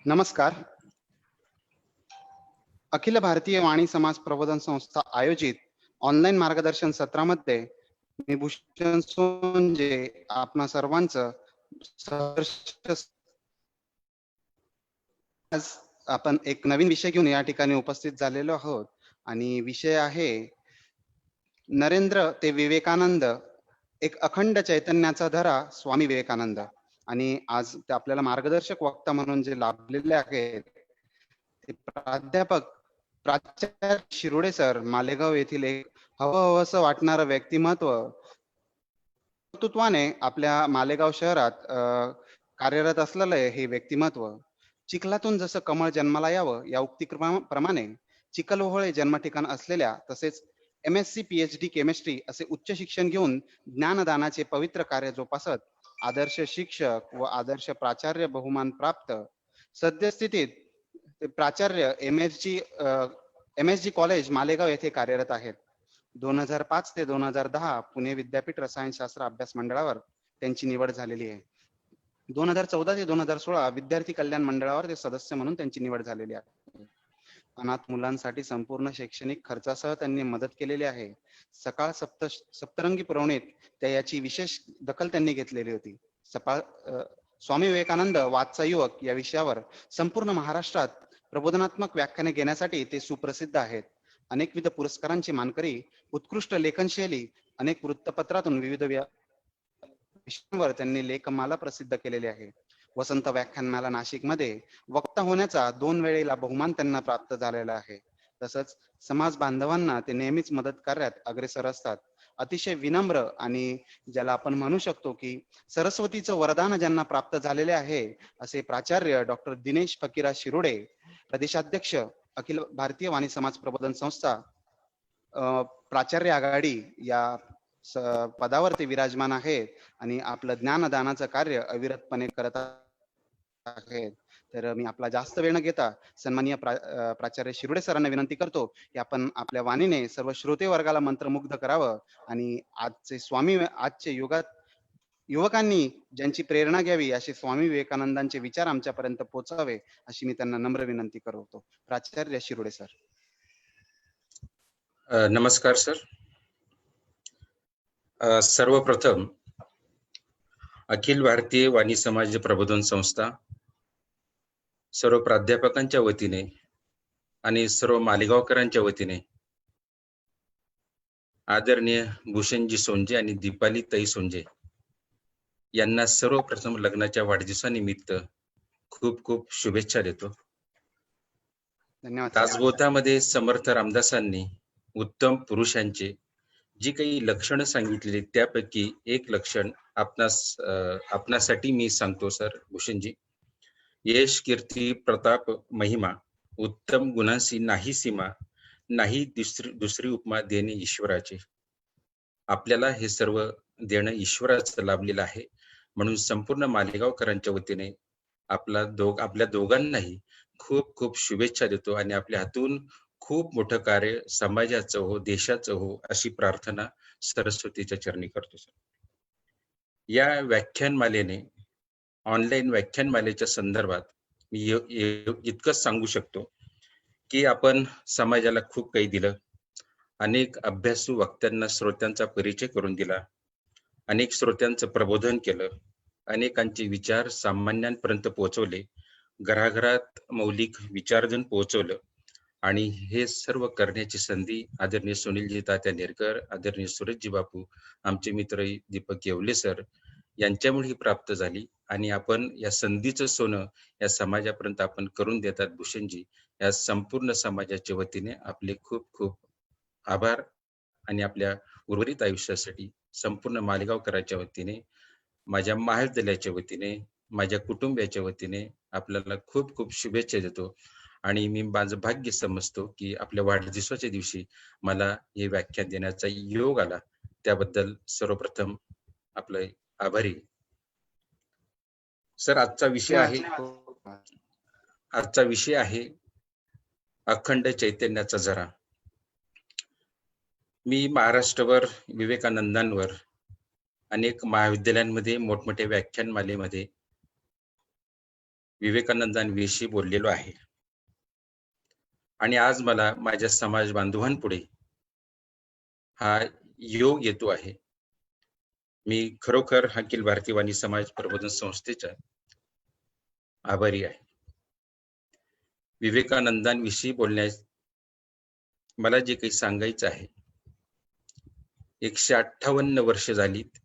नमस्कार. अखिल भारतीय वाणी समाज प्रबोधन संस्था आयोजित ऑनलाईन मार्गदर्शन सत्रामध्ये मी भूषण सोनजे आपणा सर्वांचं सहर्ष आज आपण एक नवीन विषय घेऊन या ठिकाणी उपस्थित झालेलो आहोत आणि विषय आहे नरेंद्र ते विवेकानंद, एक अखंड चैतन्याचा धरा स्वामी विवेकानंद. आणि आज ते आपल्याला मार्गदर्शक वक्ता म्हणून जे लाभलेले आहेत ते प्राध्यापक प्राचार्य शिरोडे सर, मालेगाव येथील एक हवं वाटणारं व्यक्तिमत्व, कर्तृत्वाने आपल्या मालेगाव शहरात कार्यरत असलेलं हे व्यक्तिमत्व. चिखलातून जसं कमळ जन्माला यावं या प्रमाणे चिखलओहळे जन्मठिकाण असलेल्या तसेच MSc PhD केमिस्ट्री असे उच्च शिक्षण घेऊन ज्ञानदानाचे पवित्र कार्य जोपासत आदर्श शिक्षक व आदर्श प्राचार्य बहुमान प्राप्त सद्यस्थितीत ते प्राचार्य MSG कॉलेज मालेगाव येथे कार्यरत आहेत. 2005 ते 2010 पुणे विद्यापीठ रसायनशास्त्र अभ्यास मंडळावर त्यांची निवड झालेली आहे. 2014 ते 2016 विद्यार्थी कल्याण मंडळावर ते सदस्य म्हणून त्यांची निवड झालेली आहे. अनाथ मुलांसाठी संपूर्ण शैक्षणिक खर्चासह त्यांनी मदत केलेली आहे. सकाळ सप्तरंगी पुरवणीत त्या याची विशेष दखल त्यांनी घेतलेली होती. स्वामी विवेकानंद वादचा युवक या विषयावर संपूर्ण महाराष्ट्रात प्रबोधनात्मक व्याख्याने घेण्यासाठी ते सुप्रसिद्ध आहेत. अनेकविध पुरस्कारांची मानकरी, उत्कृष्ट लेखनशैली, अनेक वृत्तपत्रातून विविध विषयांवर त्यांनी लेखमाला प्रसिद्ध केलेली आहे. वसंत व्याख्यानमाला नाशिकमध्ये वक्ता होण्याचा 2 वेळेला बहुमान त्यांना प्राप्त झालेला आहे. तसंच समाज बांधवांना ते नेहमीच मदत कार्यात अग्रेसर असतात. अतिशय विनम्र आणि ज्याला आपण म्हणू शकतो की सरस्वतीचं वरदान ज्यांना प्राप्त झालेले आहे असे प्राचार्य डॉक्टर दिनेश फकीरा शिरोडे, प्रदेशाध्यक्ष अखिल भारतीय वाणी समाज प्रबोधन संस्था प्राचार्य आघाडी या पदावर ते विराजमान आहेत आणि आपलं ज्ञानदानाचं कार्य अविरतपणे करत आहेत. तर मी आपला जास्त वेळ न घेता सन्माननीय प्राचार्य शिरोडे सरांना विनंती करतो की आपण आपल्या वाणीने सर्व श्रोते वर्गाला मंत्रमुग्ध करावं आणि आजचे युवकांनी ज्यांची प्रेरणा घ्यावी असे स्वामी विवेकानंदांचे विचार आमच्यापर्यंत पोहोचावे अशी मी त्यांना नम्र विनंती करतो. प्राचार्य शिरोडे सर. नमस्कार सर. सर्वप्रथम अखिल भारतीय वाणी समाज प्रबोधन संस्था सर्व प्राध्यापकांच्या वतीने आणि सर्व मालेगावकरांच्या वतीने आदरणीय भूषणजी सोनजे आणि दीपाली ताई सोनजे यांना सर्वप्रथम लग्नाच्या वाढदिवसानिमित्त खूप खूप शुभेच्छा देतो. धन्यवाद. दासबोधामध्ये समर्थ रामदासांनी उत्तम पुरुषांचे जी काही लक्षणं सांगितलेली त्यापैकी एक लक्षण आपणासाठी मी सांगतो सर भूषणजी. यश कीर्ती प्रताप महिमा उत्तम गुणांशी नाही सीमा, नाही दुसरी उपमा देणे ईश्वराचे. आपल्याला हे सर्व देणं ईश्वराचं लाभलेलं आहे. म्हणून संपूर्ण मालेगावकरांच्या वतीने आपल्या दोघांनाही खूप खूप शुभेच्छा देतो आणि आपल्या हातून खूप मोठं कार्य समाजाचं हो, देशाचं हो अशी प्रार्थना सरस्वतीच्या चरणी करतो सर. या व्याख्यानमालेने ऑनलाईन व्याख्यानमालेच्या संदर्भात मी इतकंच सांगू शकतो की आपण समाजाला खूप काही दिलं. अनेक अभ्यासू वक्त्यांना श्रोत्यांचा परिचय करून दिला, अनेक श्रोत्यांचं प्रबोधन केलं, अनेकांचे विचार सामान्यांपर्यंत पोहोचवले, घराघरात मौलिक विचारधन पोहोचवलं. आणि हे सर्व करण्याची संधी आदरणीय सुनीलजी तात्या नेरकर, आदरणीय सुरेशजी बापू, आमचे मित्र दीपक येवले सर यांच्यामुळे ही प्राप्त झाली. आणि आपण या संधीचं सोनं या समाजापर्यंत आपण करून देतात भूषणजी. या संपूर्ण समाजाच्या वतीने आपले खूप खूप आभार आणि आपल्या उर्वरित आयुष्यासाठी संपूर्ण मालेगावकरांच्या वतीने, माझ्या महाविद्यालयाच्या वतीने, माझ्या कुटुंबियाच्या वतीने आपल्याला खूप खूप शुभेच्छा देतो. आणि मी माझं भाग्य समजतो की आपल्या वाढदिवसाच्या दिवशी मला हे व्याख्यान देण्याचा योग आला. त्याबद्दल सर्वप्रथम आपलं आभारी सर. आजचा विषय आहे अखंड चैतन्याचा झरा. मी महाराष्ट्रभर विवेकानंदांवर अनेक महाविद्यालयांमध्ये मोठमोठ्या व्याख्यानमालेमध्ये विवेकानंदांविषयी बोललेलो आहे. आणि आज मला माझ्या समाज बांधवांपुढे हा योग येतो आहे. मी खरोखर अखिल भारतीय वाणी समाज प्रबोधन संस्थेचा आभारी आहे. विवेकानंदांविषयी बोलण्यास मला जे काही सांगायचं आहे, 158 वर्ष झालीत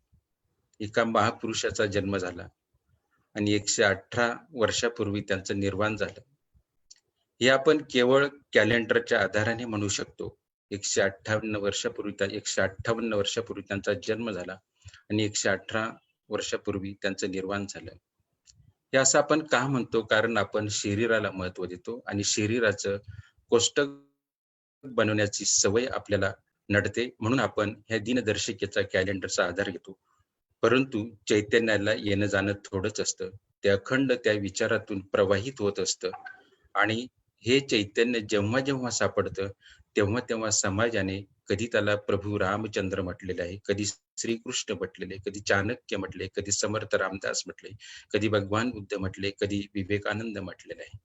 एका महापुरुषाचा जन्म झाला आणि 118 वर्षापूर्वी त्यांचं निर्वाण झालं. हे आपण केवळ कॅलेंडरच्या आधाराने म्हणू शकतो. 158 वर्षापूर्वी त्यांचा जन्म झाला आणि 118 वर्षापूर्वी त्यांचं निर्वाण झालं. हे असं आपण का म्हणतो? कारण आपण शरीराला महत्व देतो आणि शरीराचं कोष्टक बनवण्याची सवय आपल्याला नडते, म्हणून आपण ह्या दिनदर्शिकेचा कॅलेंडरचा आधार घेतो. परंतु चैतन्याला येणं जाणं थोडंच असतं. ते अखंड त्या विचारातून प्रवाहित होत असतं आणि हे चैतन्य जेव्हा जेव्हा सापडतं तेव्हा तेव्हा समाजाने कधी त्याला प्रभू रामचंद्र म्हटलेले आहे, कधी श्रीकृष्ण म्हटलेले, कधी चाणक्य म्हटले, कधी समर्थ रामदास म्हटले, कधी भगवान बुद्ध म्हटले, कधी विवेकानंद म्हटलेले आहे.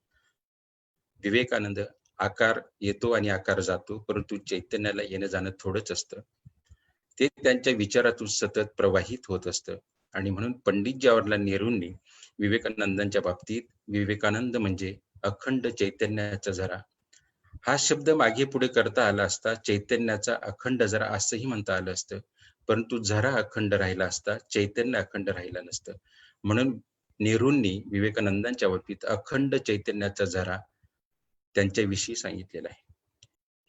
विवेकानंद आकार येतो आणि आकार जातो, परंतु चैतन्याला येणं जाणं थोडंच असतं. ते त्यांच्या विचारातून सतत प्रवाहित होत असतं आणि म्हणून पंडित जवाहरलाल नेहरूंनी विवेकानंदांच्या बाबतीत विवेकानंद म्हणजे अखंड चैतन्याचा झरा हा शब्द मागे पुढे करता आला असता चैतन्याचा अखंड झरा असंही म्हणता आलं असतं, परंतु झरा अखंड राहिला असता, चैतन्य अखंड राहिला नसतं. म्हणून नेहरूंनी विवेकानंदांच्या बाबतीत अखंड चैतन्याचा झरा त्यांच्याविषयी सांगितलेला आहे.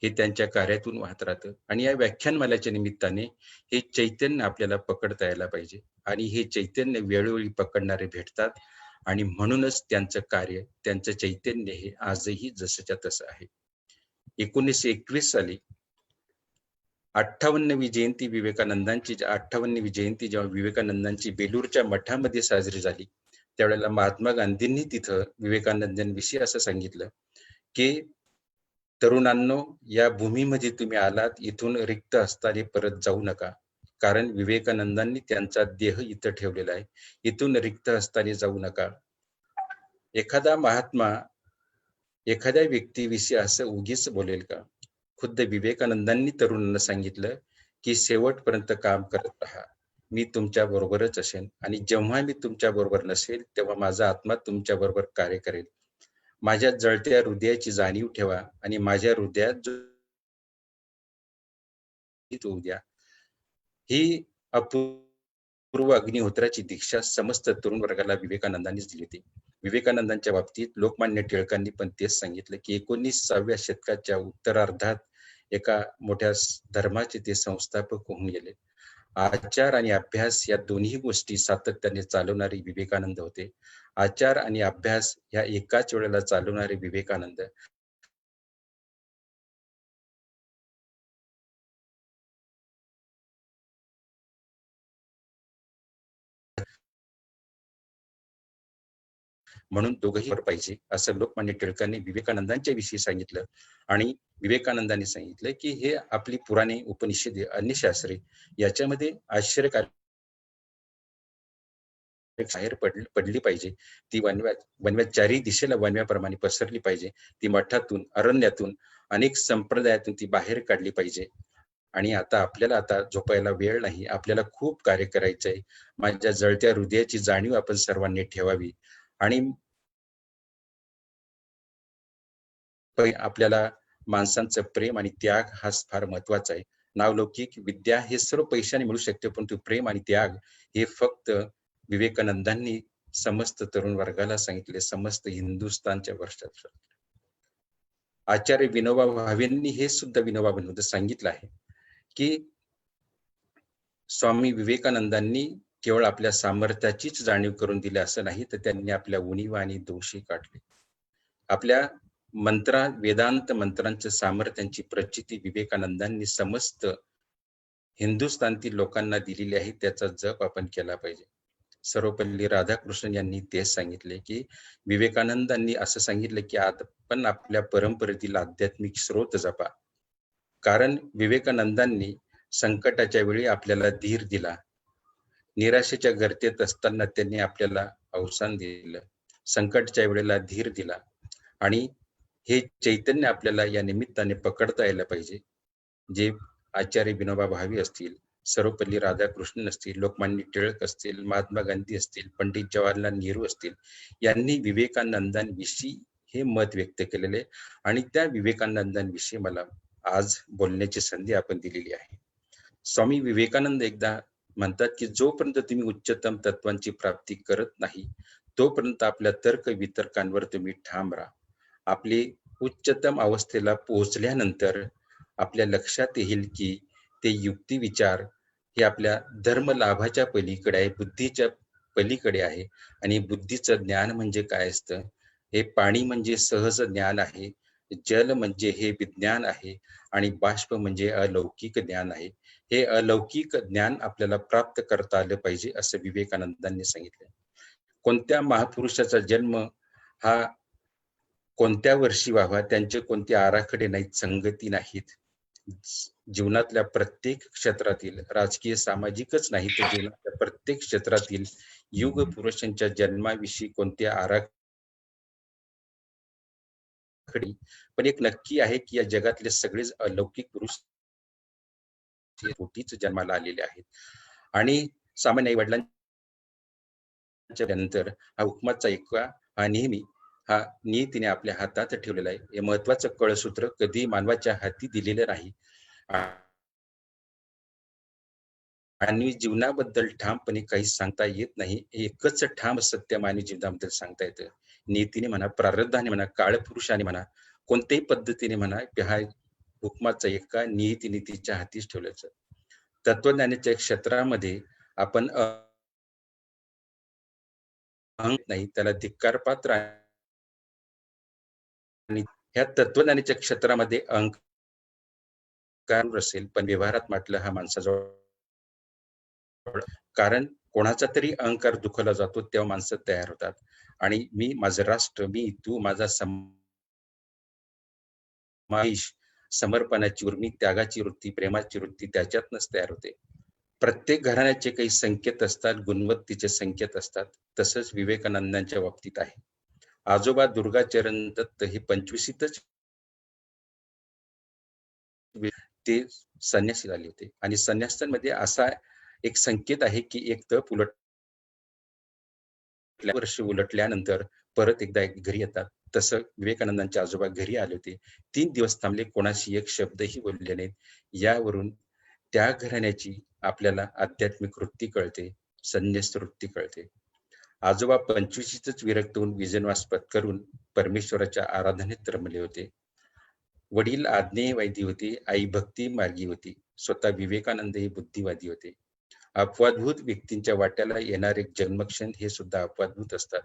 हे त्यांच्या कार्यातून वाहत राहतं आणि या व्याख्यानमालेच्या निमित्ताने हे चैतन्य आपल्याला पकडता यायला पाहिजे आणि हे चैतन्य वेळोवेळी पकडणारे भेटतात आणि म्हणूनच त्यांचं कार्य, त्यांचं चैतन्य हे आजही जसंच्या तसं आहे. 1921 साली 58वी जयंती विवेकानंदांची 58वी जयंती जेव्हा विवेकानंदांची बेलूरच्या मठामध्ये साजरी झाली, त्यावेळेला महात्मा गांधींनी तिथं विवेकानंदांविषयी असं सांगितलं की तरुणांनो, या भूमीमध्ये तुम्ही आलात, इथून रिक्त हस्ताने परत जाऊ नका, कारण विवेकानंदांनी त्यांचा देह इथं ठेवलेला आहे. इथून रिक्त हस्ताने जाऊ नका. एखादा महात्मा एखाद्या व्यक्तीविषयी असं उगीच बोलेल का? खुद्द विवेकानंदांनी तरुणांना सांगितलं की शेवटपर्यंत काम करत राहा, मी तुमच्या बरोबरच असेन आणि जेव्हा मी तुमच्या बरोबर नसेल तेव्हा माझा आत्मा तुमच्या बरोबर कार्य करेल. माझ्या जळत्या हृदयाची जाणीव ठेवा आणि माझ्या हृदयात होऊ द्या. ही अपूर्व अग्निहोत्राची दीक्षा समस्त तरुण वर्गाला विवेकानंदांनीच दिली होती. विवेकानंदांच्या बाबतीत लोकमान्य टिळकांनी पण तेच सांगितलं की 19व्या शतकाच्या उत्तरार्धात एका मोठ्या धर्माचे ते संस्थापक होऊन गेले. आचार आणि अभ्यास या दोन्ही गोष्टी सातत्याने चालवणारे विवेकानंद होते. आचार आणि अभ्यास या एकाच वेळेला चालवणारे विवेकानंद म्हणून दोघंही पाहिजे असं लोकमान्य टिळकांनी विवेकानंदांच्या विषयी सांगितलं आणि विवेकानंदांनी सांगितलं की हे आपली पुराणे, उपनिषदे, अन्य शास्त्रे याच्यामध्ये आश्चर्यकारक बाहेर पडली पाहिजे. ती वनव्यात चारही दिशेला वनव्याप्रमाणे पसरली पाहिजे. ती मठातून, अरण्यातून, अनेक संप्रदायातून ती बाहेर काढली पाहिजे. आणि आपल्याला झोपायला वेळ नाही, आपल्याला खूप कार्य करायचंय. माझ्या जळत्या हृदयाची जाणीव आपण सर्वांनी ठेवावी आणि आपल्याला माणसांचं प्रेम आणि त्याग हा फार महत्वाचा आहे. नावलौकिक विद्या हे सर्व पैशाने मिळू शकते, परंतु प्रेम आणि त्याग हे फक्त विवेकानंदांनी समस्त तरुण वर्गाला सांगितले, समस्त हिंदुस्थानच्या वर्षात. आचार्य विनोबा भावेंनी हे सुद्धा विनोबा भावेंनी सांगितलं आहे की स्वामी विवेकानंदांनी केवळ आपल्या सामर्थ्याचीच जाणीव करून दिली असं नाही, तर त्यांनी आपल्या उणीवा आणि दोषी काढले. आपल्या वेदांत मंत्रांचं सामर्थ्यांची प्रचिती विवेकानंदांनी समस्त हिंदुस्थानातील लोकांना दिलेली आहे. त्याचा जप आपण केला पाहिजे. सर्वपल्ली राधाकृष्णन यांनी तेच सांगितले की विवेकानंदांनी असं सांगितलं की आपण आपल्या परंपरेतील आध्यात्मिक स्रोत जपा, कारण विवेकानंदांनी संकटाच्या वेळी आपल्याला धीर दिला, निराशेच्या गर्तेत असताना त्यांनी आपल्याला अवसान दिलं, संकटच्या वेळेला धीर दिला. आणि हे चैतन्य आपल्याला या निमित्ताने पकडता यायला पाहिजे. जे आचार्य विनोबा भावे असतील, सर्वपल्ली राधाकृष्णन असतील, लोकमान्य टिळक असतील, महात्मा गांधी असतील, पंडित जवाहरलाल नेहरू असतील, यांनी विवेकानंदांविषयी हे मत व्यक्त केलेले आणि त्या विवेकानंदांविषयी मला आज बोलण्याची संधी आपण दिलेली आहे. स्वामी विवेकानंद एकदा म्हणतात की जोपर्यंत तुम्ही उच्चतम तत्वांची प्राप्ती करत नाही तोपर्यंत आपल्या तर्क वितर्कांवर तुम्ही ठाम राहा. आपली उच्चतम अवस्थेला पोहोचल्यानंतर आपल्या लक्षात येईल की ते युक्ती विचार हे आपल्या धर्म लाभाच्या पलीकडे आहे, बुद्धीच्या पलीकडे आहे. आणि बुद्धीचं ज्ञान म्हणजे काय असतं? हे पाणी म्हणजे सहज ज्ञान आहे, जल म्हणजे हे विज्ञान आहे आणि बाष्प म्हणजे अलौकिक ज्ञान आहे. हे अलौकिक ज्ञान आपल्याला प्राप्त करता आलं पाहिजे असं विवेकानंदांनी सांगितलं. कोणत्या महापुरुषाचा जन्म हा कोणत्या वर्षी व्हावा, त्यांचे कोणते आराखडे नाहीत, संगती नाहीत. जीवनातल्या प्रत्येक क्षेत्रातील, राजकीय सामाजिकच नाही तर जीवनातल्या प्रत्येक क्षेत्रातील युग पुरुषांच्या जन्माविषयी कोणते आराखडे. पण एक नक्की आहे की या जगातले सगळेच अलौकिक पुरुष पोटीच जन्माला आलेले आहेत. आणि सामान्य आई वडिलांच्या नंतर हा हुकमाचा ऐका हा नेहमी हा नियतीने आपल्या हातात ठेवलेला आहे. हे महत्वाचं कळसूत्र कधी मानवाच्या हाती दिलेलं नाही. आणि जीवनाबद्दल ठामपणे काही सांगता येत नाही. एकच ठाम सत्य मानवी जीवनाबद्दल सांगता येतं. नीतीने म्हणा, प्रारब्धाने म्हणा, काळपुरुषाने म्हणा, कोणत्याही पद्धतीने म्हणा, हा हुकमाचा एका नियती नीतीच्या हातीच ठेवल्याचं. तत्वज्ञानाच्या क्षेत्रामध्ये आपण नाही त्याला धिक्कार पात्र आणि ह्या तत्वज्ञानाच्या क्षेत्रामध्ये अहंकार असेल, पण व्यवहारात म्हटलं हा माणसाजवळ, कारण कोणाचा तरी अहंकार दुखवला जातो तेव्हा माणसं तयार होतात. आणि मी, माझं राष्ट्र, मी, तू, माझा समावेश, समर्पणाची वृत्ती, त्यागाची वृत्ती, प्रेमाची वृत्ती त्याच्यातनच तयार होते. प्रत्येक घराण्याचे काही संकेत असतात, गुणवत्तेचे संकेत असतात. तसंच विवेकानंदांच्या बाबतीत आहे. आजोबा दुर्गाचरण दत्त हे 25शीतच ते संन्यासी झाले होते. आणि संन्यासांमध्ये असा एक संकेत आहे की एक तप वर्ष उलटल्यानंतर परत एकदा घरी येतात. तसं विवेकानंदांचे आजोबा घरी आले होते. 3 दिवस थांबले, कोणाशी एक शब्दही बोलले नाहीत. यावरून त्या घराण्याची आपल्याला आध्यात्मिक वृत्ती कळते, संन्यास वृत्ती कळते. आजोबा 25शीतच विरक्त होऊन विजनवास पत्करून परमेश्वराच्या आराधनेत रमले होते. वडील आज्ञेयवादी होते, आई भक्ती मार्गी होती. स्वतः विवेकानंद हे बुद्धिवादी होते. अपवादभूत व्यक्तींच्या वाट्याला येणारे जन्मक्षण हे सुद्धा अपवादभूत असतात.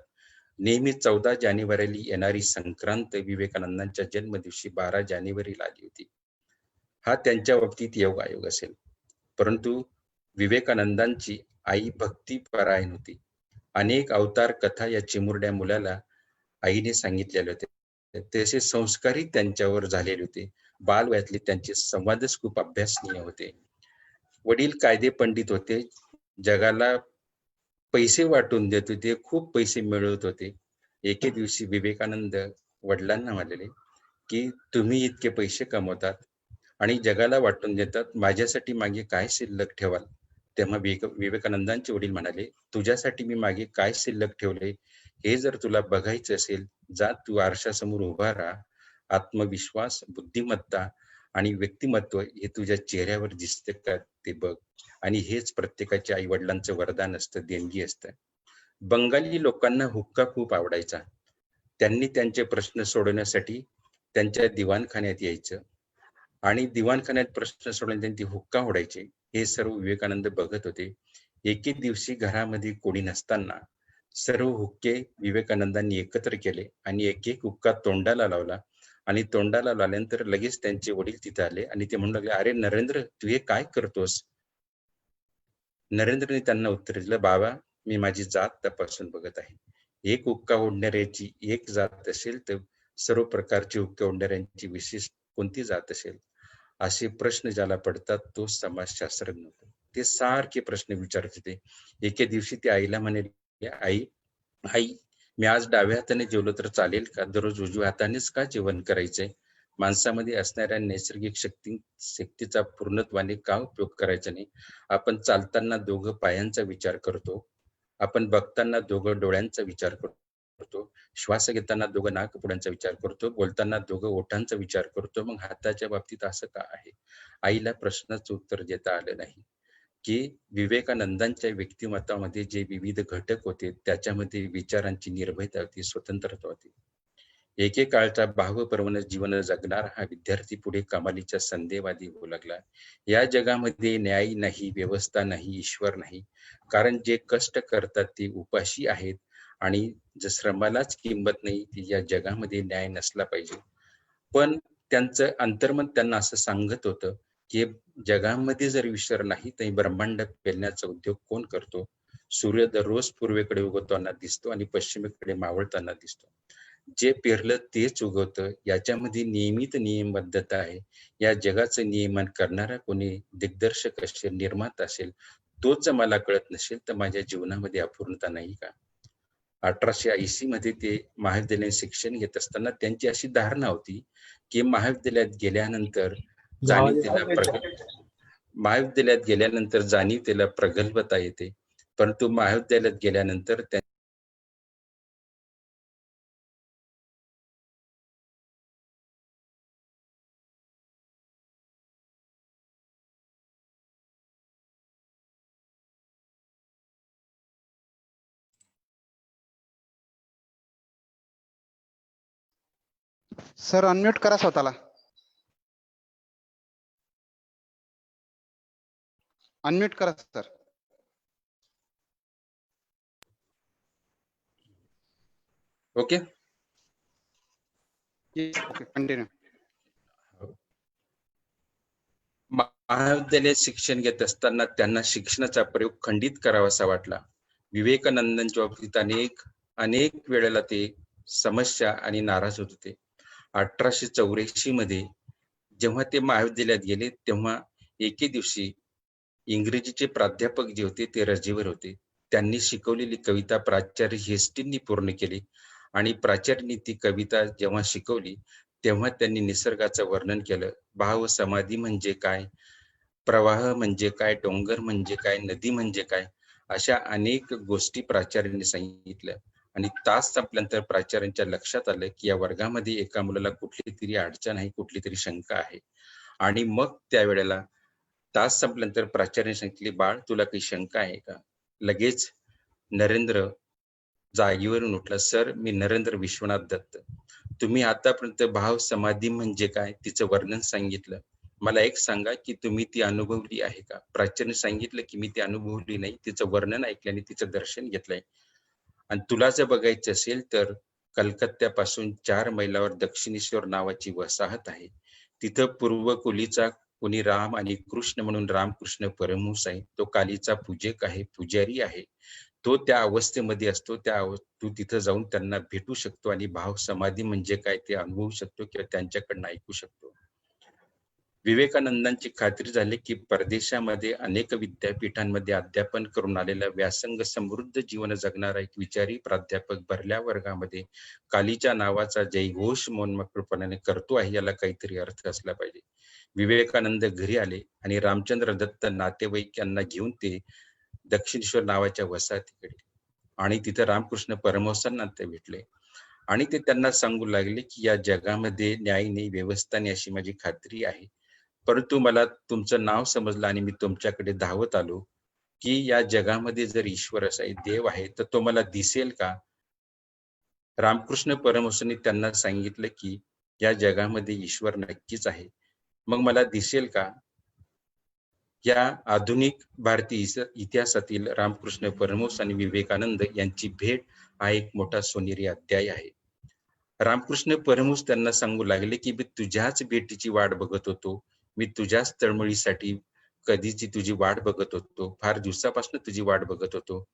नेहमी 14 जानेवारीला येणारी संक्रांत विवेकानंदांच्या जन्मदिवशी 12 जानेवारीला आली होती. हा त्यांच्या बाबतीत योगायोग असेल. परंतु विवेकानंदांची आई भक्तीपरायण होती. अनेक अवतार कथा या चिमुरड्या मुलाला आईने सांगितलेले होते. तसे संस्कारही त्यांच्यावर झालेले होते. बालवयातले त्यांचे संवादच खूप अभ्यासनीय होते. वडील कायदे पंडित होते, जगाला पैसे वाटून देत होते, खूप पैसे मिळवत होते. एके दिवशी विवेकानंद वडिलांना म्हणाले की तुम्ही इतके पैसे कमवतात आणि जगाला वाटून देतात, माझ्यासाठी मागे काय शिल्लक ठेवाल? तेव्हा विवेकानंदांचे वडील म्हणाले, तुझ्यासाठी मी मागे काय शिल्लक ठेवले हे जर तुला बघायचं असेल, जा तू आरशासमोर उभा राहा. आत्मविश्वास, बुद्धिमत्ता आणि व्यक्तिमत्व हे तुझ्या चेहऱ्यावर दिसते का ते बघ. आणि हेच प्रत्येकाच्या आई वडिलांचं वरदान असतं, देणगी असतं. बंगाली लोकांना हुक्का खूप आवडायचा. त्यांनी त्यांचे प्रश्न सोडवण्यासाठी त्यांच्या दिवाणखान्यात यायचं आणि दिवाणखान्यात प्रश्न सोडवण्यासाठी त्यांची हुक्का ओढायचे. हे सर्व विवेकानंद बघत होते. एके दिवशी घरामध्ये कोणी नसताना सर्व हुक्के विवेकानंदांनी एकत्र केले आणि एक एक हुक्का तोंडाला लावला. आणि तोंडाला लावल्यानंतर लगेच त्यांचे वडील तिथे आले आणि ते म्हणू लागले, अरे नरेंद्र, तू हे काय करतोस? नरेंद्रने त्यांना उत्तर दिलं, बाबा, मी माझी जात तपासून बघत आहे. एक हुक्का ओढणाऱ्याची एक जात असेल तर सर्व प्रकारची हुक्के ओढणाऱ्यांची विशेष कोणती जात असेल? असे प्रश्न ज्याला पडतात तो समाजशास्त्रज्ञ होतो. ते सारखे प्रश्न विचारत होते. एके दिवशी ते आईला म्हणाले, आई, मी आज डाव्या हाताने जेवलो तर चालेल का? दररोज उजव्या हातानेच का जेवण करायचंय? माणसामध्ये असणाऱ्या नैसर्गिक शक्तीचा पूर्णत्वाने का उपयोग करायचा नाही? आपण चालताना दोघं पायांचा विचार करतो. आपण बघताना दोघं डोळ्यांचा विचार करतो. श्वास घेताना दोघं नाकपुड्यांचा विचार करतो. बोलताना दोघं ओठांचा विचार करतो. मग हाताच्या बाबतीत असं का आहे? आईला प्रश्नाचं उत्तर देता आलं नाही, की विवेकानंदांच्या व्यक्तिमत्वामध्ये जे विविध घटक होते, त्याच्यामध्ये विचारांची निर्भयता होती, स्वतंत्रता होती. एकेकाळचा भावप्रवण जीवन जगणारा हा विद्यार्थी पुढे कमालीच्या संदेवादी होऊ लागला. या जगामध्ये न्याय नाही, व्यवस्था नाही, ईश्वर नाही. कारण जे कष्ट करतात ते उपाशी आहेत आणि जर श्रमालाच किंमत नाही, ती या जगामध्ये न्याय नसला पाहिजे. पण त्यांचं अंतर्मन त्यांना असं सांगत होतं, की जगामध्ये जर ईश्वर नाही तर ब्रह्मांड पेलण्याचा उद्योग कोण करतो? सूर्य दररोज पूर्वेकडे उगवताना दिसतो आणि पश्चिमेकडे मावळताना दिसतो. जे पेरलं तेच उगवतं. याच्यामध्ये नियमित नियमबद्धता आहे. या जगाचं नियमन करणारा कोणी दिग्दर्शक असेल, निर्माता असेल, तोच जर मला कळत नसेल तर माझ्या जीवनामध्ये अपूर्णता नाही का? 1880 मध्ये ते महाविद्यालयीन शिक्षण घेत असताना त्यांची अशी धारणा होती, की महाविद्यालयात गेल्यानंतर जाणीव त्याला प्रगल्भता येते. परंतु महाविद्यालयात गेल्यानंतर सर अनम्यूट करा स्वतःला. अनम्यूट करा सर. ओके. Okay, continue. महाविद्यालयात शिक्षण घेत असताना त्यांना शिक्षणाचा प्रयोग खंडित करावासा वाटला. विवेकानंदांच्या बाबतीत अनेक वेळेला ते समस्या आणि नाराज होत होते. 1884 मध्ये जेव्हा ते महाविद्यालयात गेले तेव्हा एके दिवशी इंग्रजीचे प्राध्यापक जे होते ते रजेवर होते. त्यांनी शिकवलेली कविता प्राचार्य हेस्टींनी पूर्ण केली आणि प्राचार्यांनी ती कविता जेव्हा शिकवली तेव्हा त्यांनी निसर्गाचं वर्णन केलं. भाव समाधी म्हणजे काय, प्रवाह म्हणजे काय, डोंगर म्हणजे काय, नदी म्हणजे काय, अशा अनेक गोष्टी प्राचार्यांनी सांगितल्या. आणि तास संपल्यानंतर प्राचार्यांच्या लक्षात आलं की या वर्गामध्ये एका मुलाला कुठली तरी अडचण आहे, कुठली तरी शंका आहे. आणि मग त्यावेळेला तास संपल्यानंतर प्राचार्याने सांगितले, बाळ तुला काही शंका आहे का? लगेच नरेंद्र जागेवरून उठला. सर, मी नरेंद्र विश्वनाथ दत्त. तुम्ही आतापर्यंत भाव समाधी म्हणजे काय तिचं वर्णन सांगितलं. मला एक सांगा की तुम्ही ती अनुभवली आहे का? प्राचार्याने सांगितलं की मी ती अनुभवली नाही, तिचं वर्णन ऐकलं आणि तिचं दर्शन घेतलंय. आणि तुला जर बघायचं असेल तर कलकत्त्यापासून 4 मैलावर दक्षिणेश्वर नावाची वसाहत आहे. तिथं पूर्वकुलीचा कोणी राम आणि कृष्ण म्हणून रामकृष्ण परमहंस आहे. तो कालीचा पूजक आहे, पुजारी आहे. तो त्या अवस्थेमध्ये असतो. तू तिथं जाऊन त्यांना भेटू शकतो आणि भाव समाधी म्हणजे काय ते अनुभवू शकतो किंवा त्यांच्याकडनं ऐकू शकतो. विवेकानंदांची खात्री झाली की परदेशामध्ये अनेक विद्यापीठांमध्ये अध्यापन करून आलेला व्यासंग समृद्ध जीवन जगणारा एक विचारी प्राध्यापक भरल्या वर्गामध्ये कालीच्या नावाचा जयघोष मनमोकळेपणाने करतो आहे, याला काहीतरी अर्थ असला पाहिजे. विवेकानंद घरी आले आणि रामचंद्र दत्त नातेवाईक यांना घेऊन ते दक्षिणेश्वर नावाच्या वसाहतीकडे आणि तिथे रामकृष्ण परमहंसांना ते भेटले आणि ते त्यांना सांगू लागले की या जगामध्ये न्याय नाही, व्यवस्था नाही अशी माझी खात्री आहे. परंतु मला तुमचं नाव समजलं आणि मी तुमच्याकडे धावत आलो की या जगामध्ये जर ईश्वर असा देव आहे तर तो मला दिसेल का? रामकृष्ण परमहंसांनी त्यांना सांगितलं की या जगामध्ये ईश्वर नक्कीच आहे. मग मला दिसेल का? या आधुनिक भारतीय इतिहासातील रामकृष्ण परमहंस आणि विवेकानंद यांची भेट हा एक मोठा सोनेरी अध्याय आहे. रामकृष्ण परमहंस त्यांना सांगू लागले की मी तुझ्याच भेटीची वाट बघत होतो. मी तुझ्याच तळमळीसाठी कधीची तुझी वाट बघत होतो. फार दिवसापासून तुझी वाट बघत होतो.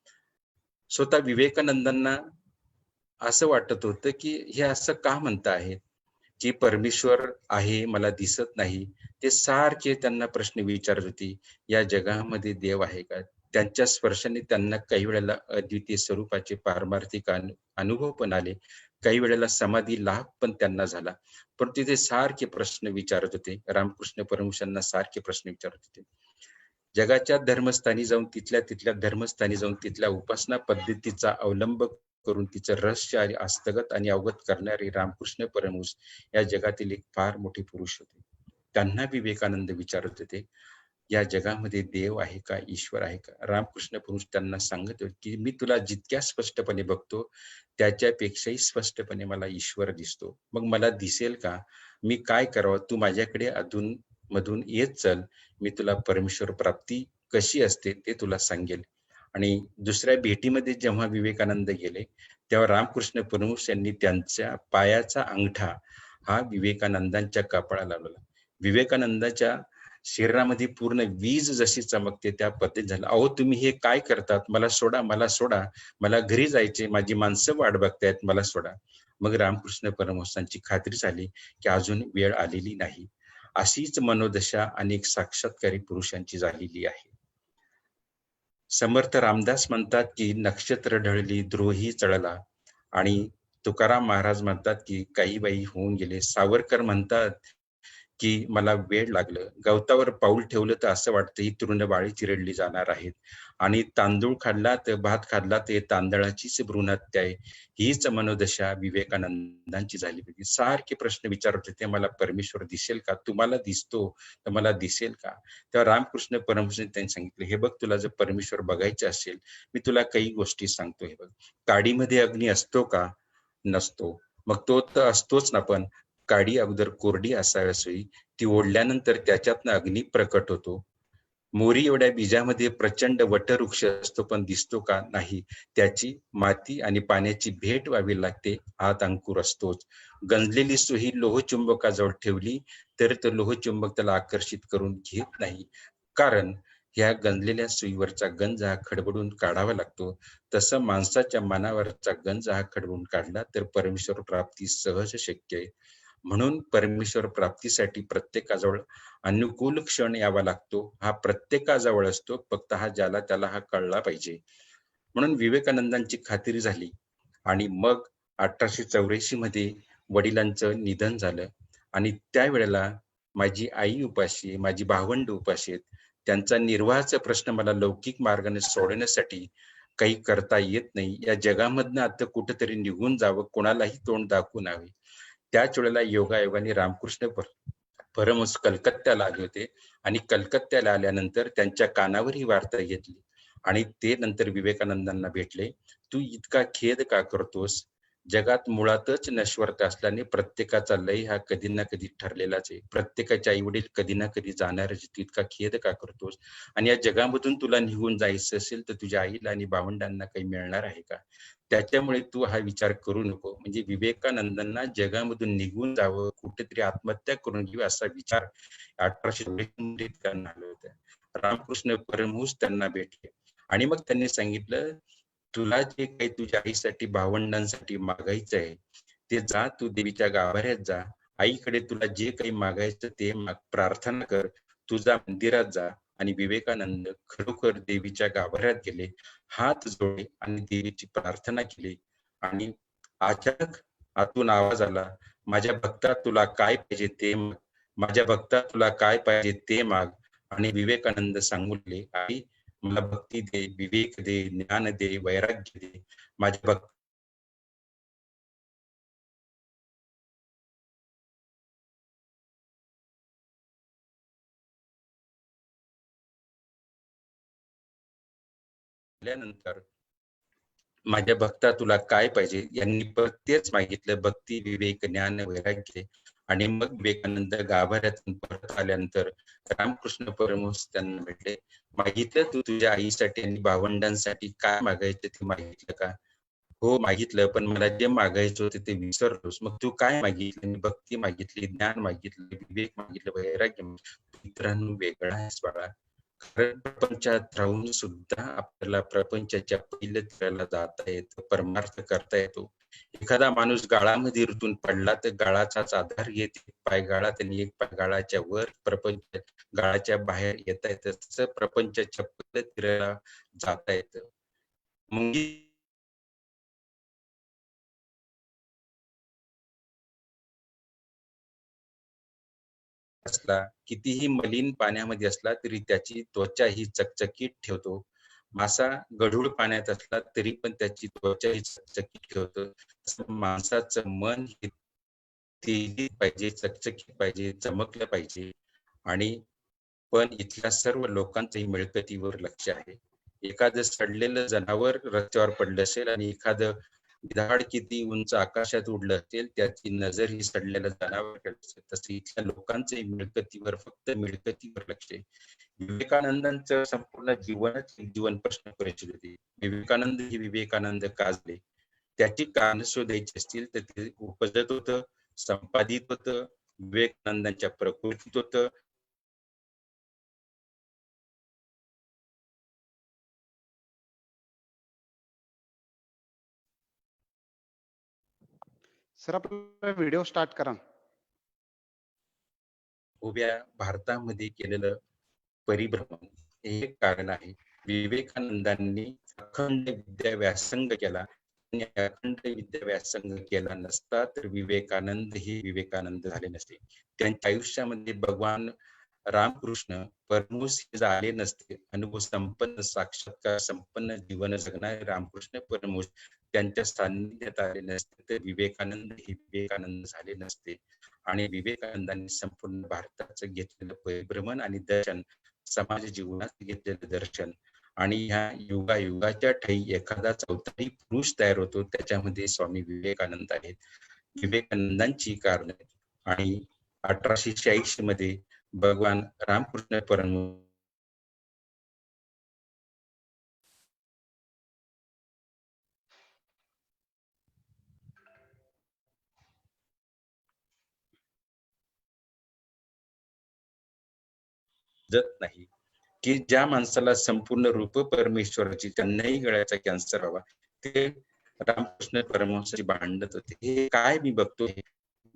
स्वतः विवेकानंदांना असं वाटत होतं की हे असं का म्हणता आहेत की परमेश्वर आहे मला दिसत नाही. ते सारखे त्यांना प्रश्न विचारत होते, या जगामध्ये देव आहे का? त्यांच्या स्पर्शाने त्यांना काही वेळेला अद्वितीय स्वरूपाचे पारमार्थिक अनुभव पण आले, काही वेळेला समाधी लाभ पण त्यांना झाला. परंतु ते सारखे प्रश्न विचारत होते. रामकृष्ण परमहंसांना सारखे प्रश्न विचारत होते. जगाच्या धर्मस्थानी जाऊन तिथल्या धर्मस्थानी जाऊन तिथल्या उपासना पद्धतीचा अवलंब करून तिचं रहस्य आणि हस्तगत आणि अवगत करणारे रामकृष्ण परमहंस या जगातील एक फार मोठे पुरुष होते. त्यांना विवेकानंद विचारत होते, या जगामध्ये देव आहे का, ईश्वर आहे का? रामकृष्ण परमहंस त्यांना सांगत होते की मी तुला जितक्या स्पष्टपणे बघतो त्याच्यापेक्षाही स्पष्टपणे मला ईश्वर दिसतो. मग मला दिसेल का? मी काय करावं? तू माझ्याकडे अधून मधून येत चल, मी तुला परमेश्वर प्राप्ती कशी असते ते तुला सांगेल. आणि दुसऱ्या भेटीमध्ये जेव्हा विवेकानंद गेले तेव्हा रामकृष्ण परमहंस यांनी त्यांच्या पायाचा अंगठा हा विवेकानंदांच्या कपाळाला लावला. विवेकानंदाच्या शरीरामध्ये पूर्ण वीज जशी चमकते त्या पद्धतीत झालं. अहो तुम्ही हे काय करतात? मला सोडा, मला सोडा, मला घरी जायचे, माझी माणसं वाट बघतायत, मला सोडा. मग रामकृष्ण परमहंसांची खात्री झाली की अजून वेळ आलेली नाही. अशीच मनोदशा अनेक साक्षात्कारी पुरुषांची झालेली आहे. समर्थ रामदास म्हणतात की नक्षत्र ढळली, द्रोही चढला. आणि तुकाराम महाराज म्हणतात की काही बाई होऊन गेले. सावरकर म्हणतात की मला वेळ लागलं. गवतावर पाऊल ठेवलं तर असं वाटतं ही तृणबाळी चिरडली जाणार आहेत. आणि तांदूळ खाल्ला तर भात खाल्ला तर तांदळाचीच भ्रूणहत्या आहे. हीच मनोदशा विवेकानंदांची झाली होती. सारखे प्रश्न विचारत होते, मला परमेश्वर दिसेल का? तुम्हाला दिसतो तर मला दिसेल का? तेव्हा रामकृष्ण परमहंसांनी त्यांनी सांगितलं, हे बघ तुला जर परमेश्वर बघायचे असेल मी तुला काही गोष्टी सांगतो. हे बघ, काडीमध्ये अग्नी असतो का? नसतो. मग तो तर असतोच ना, पण काडी अगोदर कोरडी असावी, ती ओढल्यानंतर त्याच्यातनं अग्नी प्रकट होतो. मोरी एवढ्या बीजामध्ये प्रचंड वटवृक्ष असतो, पण दिसतो का? नाही. त्याची माती आणि पाण्याची भेट व्हावी लागते, आत अंकुर असतोच. गंजलेली सुई लोहचुंबकाजवळ ठेवली तर तो लोहचुंबक त्याला आकर्षित करून घेत नाही, कारण ह्या गंजलेल्या सुईवरचा गंज हा खडबडून काढावा लागतो. तसं माणसाच्या मनावरचा गंज हा खडबडून काढला तर परमेश्वर प्राप्ती सहज शक्य आहे. म्हणून परमेश्वर प्राप्तीसाठी प्रत्येकाजवळ अनुकूल क्षण यावा लागतो. हा प्रत्येकाजवळ असतो, फक्त हा ज्याला त्याला हा कळला पाहिजे. म्हणून विवेकानंदांची खात्री झाली. आणि मग 1884 मध्ये वडिलांचं निधन झालं. आणि त्यावेळेला माझी आई उपाशी आहे, माझी भावंड उपाशी आहेत. त्यांचा निर्वाहाचा प्रश्न मला लौकिक मार्गाने सोडवण्यासाठी काही करता येत नाही. या जगामधनं आता कुठेतरी निघून जावं, कोणालाही तोंड दाखवू नये. त्याच वेळेला योगायोगाने रामकृष्ण परमहंस कलकत्त्याला आले होते. आणि कलकत्त्याला आल्यानंतर त्यांच्या कानावर ही वार्ता घेतली. आणि ते नंतर विवेकानंदांना भेटले. तू इतका खेद का करतोस? जगात मुळातच नश्वरता असल्याने प्रत्येकाचा लय हा कधी ना कधी ठरलेलाच आहे. प्रत्येकाचे आई वडील कधी ना कधी जाणारच. तू इतका खेद का करतोस? आणि या जगामधून तुला निघून जायचं असेल तर तुझ्या आईला आणि भावंडांना काही मिळणार आहे का? त्याच्यामुळे तू हा विचार करू नको. म्हणजे विवेकानंदांना जगामधून निघून जावं, कुठेतरी आत्महत्या करून घ्यावी असा विचार 1884 मध्ये त्यांना आला होता. रामकृष्ण परमहंस त्यांना भेटले आणि मग त्यांनी सांगितलं, तुला जे काही तुझ्या आईसाठी भावंडांसाठी मागायचं आहे ते जा, तू देवीच्या गाभाऱ्यात जा. आईकडे तुला जे काही मागायचं ते माग, प्रार्थना कर, तुझा मंदिरात जा. आणि विवेकानंद खरोखर देवीच्या गाभाऱ्यात गेले, हात जोडले आणि देवीची प्रार्थना केली. आणि अचानक आतून आवाज आला, माझ्या भक्ता तुला काय पाहिजे ते माग, माझ्या भक्ता तुला काय पाहिजे ते माग. आणि विवेकानंद सांगू लागले, आई मला भक्ती दे, विवेक दे, ज्ञान दे, वैराग्य दे. माझ्या भक्त झाल्यानंतर माझ्या भक्ता तुला काय पाहिजे, यांनी तेच मागितलं, भक्ती, विवेक, ज्ञान, वैराग्य. आणि मग विवेकानंद गाभाऱ्यातून परत आल्यानंतर रामकृष्ण परमहंस त्यांना भेटले. मागितलं तू तुझ्या आईसाठी आणि भावंडांसाठी काय मागायचं ते मागितलं का? हो मागितलं, पण मला जे मागायचं होतं ते विसरलोस. मग तू काय मागितलं? मी भक्ती मागितली, ज्ञान मागितलं, विवेक मागितलं, वैराग्य मागितलं. मित्रांनो, वेगळा आहेस बाळा. कारण प्रपंचात राहून सुद्धा आपल्याला प्रपंचाच्या पहिल्या थराला जाता येतं, परमार्थ करता येतो. एखादा माणूस गाळामध्ये रुतून पडला तर गाळाचाच आधार घेत एक पाय गाळात आणि एक पाय गाळाच्या वर प्रपंच गाळाच्या बाहेर येता येतं. तसं प्रपंचाच्या पद्धतीला जाता येतं. मुंगी असला, कितीही मलिन पाण्यामध्ये असला तरी त्याची त्वचा ही चकचकीत ठेवतो. मासा गढूळ पाण्यात असला तरी पण त्याची त्वचा ही चकचकीत ठेवतो. तसं माणसाचं मन हे तेजीत पाहिजे, चकचकीत पाहिजे, चमकलं पाहिजे आणि पण इथल्या सर्व लोकांचंही मिळकतीवर लक्ष आहे. एखादं सडलेलं जनावर रस्त्यावर पडलं असेल आणि एखादं गिधाड किती उंच आकाशात उडलं असेल, त्याची नजर ही सडलेल्या जनावराकडे असेल. तसं इथल्या लोकांचंही मिळकतीवर, फक्त मिळकतीवर लक्ष आहे. विवेकानंदांचं संपूर्ण जीवनच एक जीवन प्रश्न परिचित होते. विवेकानंद हे विवेकानंद का झाले? त्याची कारणं शोधायची असतील तर ते उपजत होतं, संपादित होतं, विवेकानंदांच्या प्रकृतीत होतं. सर आपला व्हिडिओ स्टार्ट करा. उभ्या भारतामध्ये केलेलं परिभ्रमण हे एक कारण आहे. विवेकानंदांनी अखंड विद्या व्यासंग केला आणि अखंड विद्या व्यासंग केला नसता तर विवेकानंद हे विवेकानंद झाले नसते. त्यांच्या आयुष्यामध्ये भगवान रामकृष्ण परमहंस हे झाले नसते. अनुभव संपन्न, साक्षात्कार संपन्न जीवन जगणारे रामकृष्ण परमहंस त्यांच्या सान्निध्यात आले नसते तर विवेकानंद हे विवेकानंद झाले नसते. आणि विवेकानंदांनी संपूर्ण भारताचं घेतलेलं परिभ्रमण आणि दर्शन, समाज जीवनात घेतलेलं दर्शन आणि ह्या युगायुगाच्या ठायी एखादा चौथाही पुरुष तयार होतो, त्याच्यामध्ये स्वामी विवेकानंद आहेत. विवेकानंदांची कारण आणि 1886 मध्ये भगवान रामकृष्ण परमहंस जत नाही, की ज्या माणसाला संपूर्ण रूप परमेश्वराची, त्यांनाही गळ्याचा कॅन्सर हवा, ते रामकृष्ण परमहंसाची भांडत होते. हे काय मी बघतोय,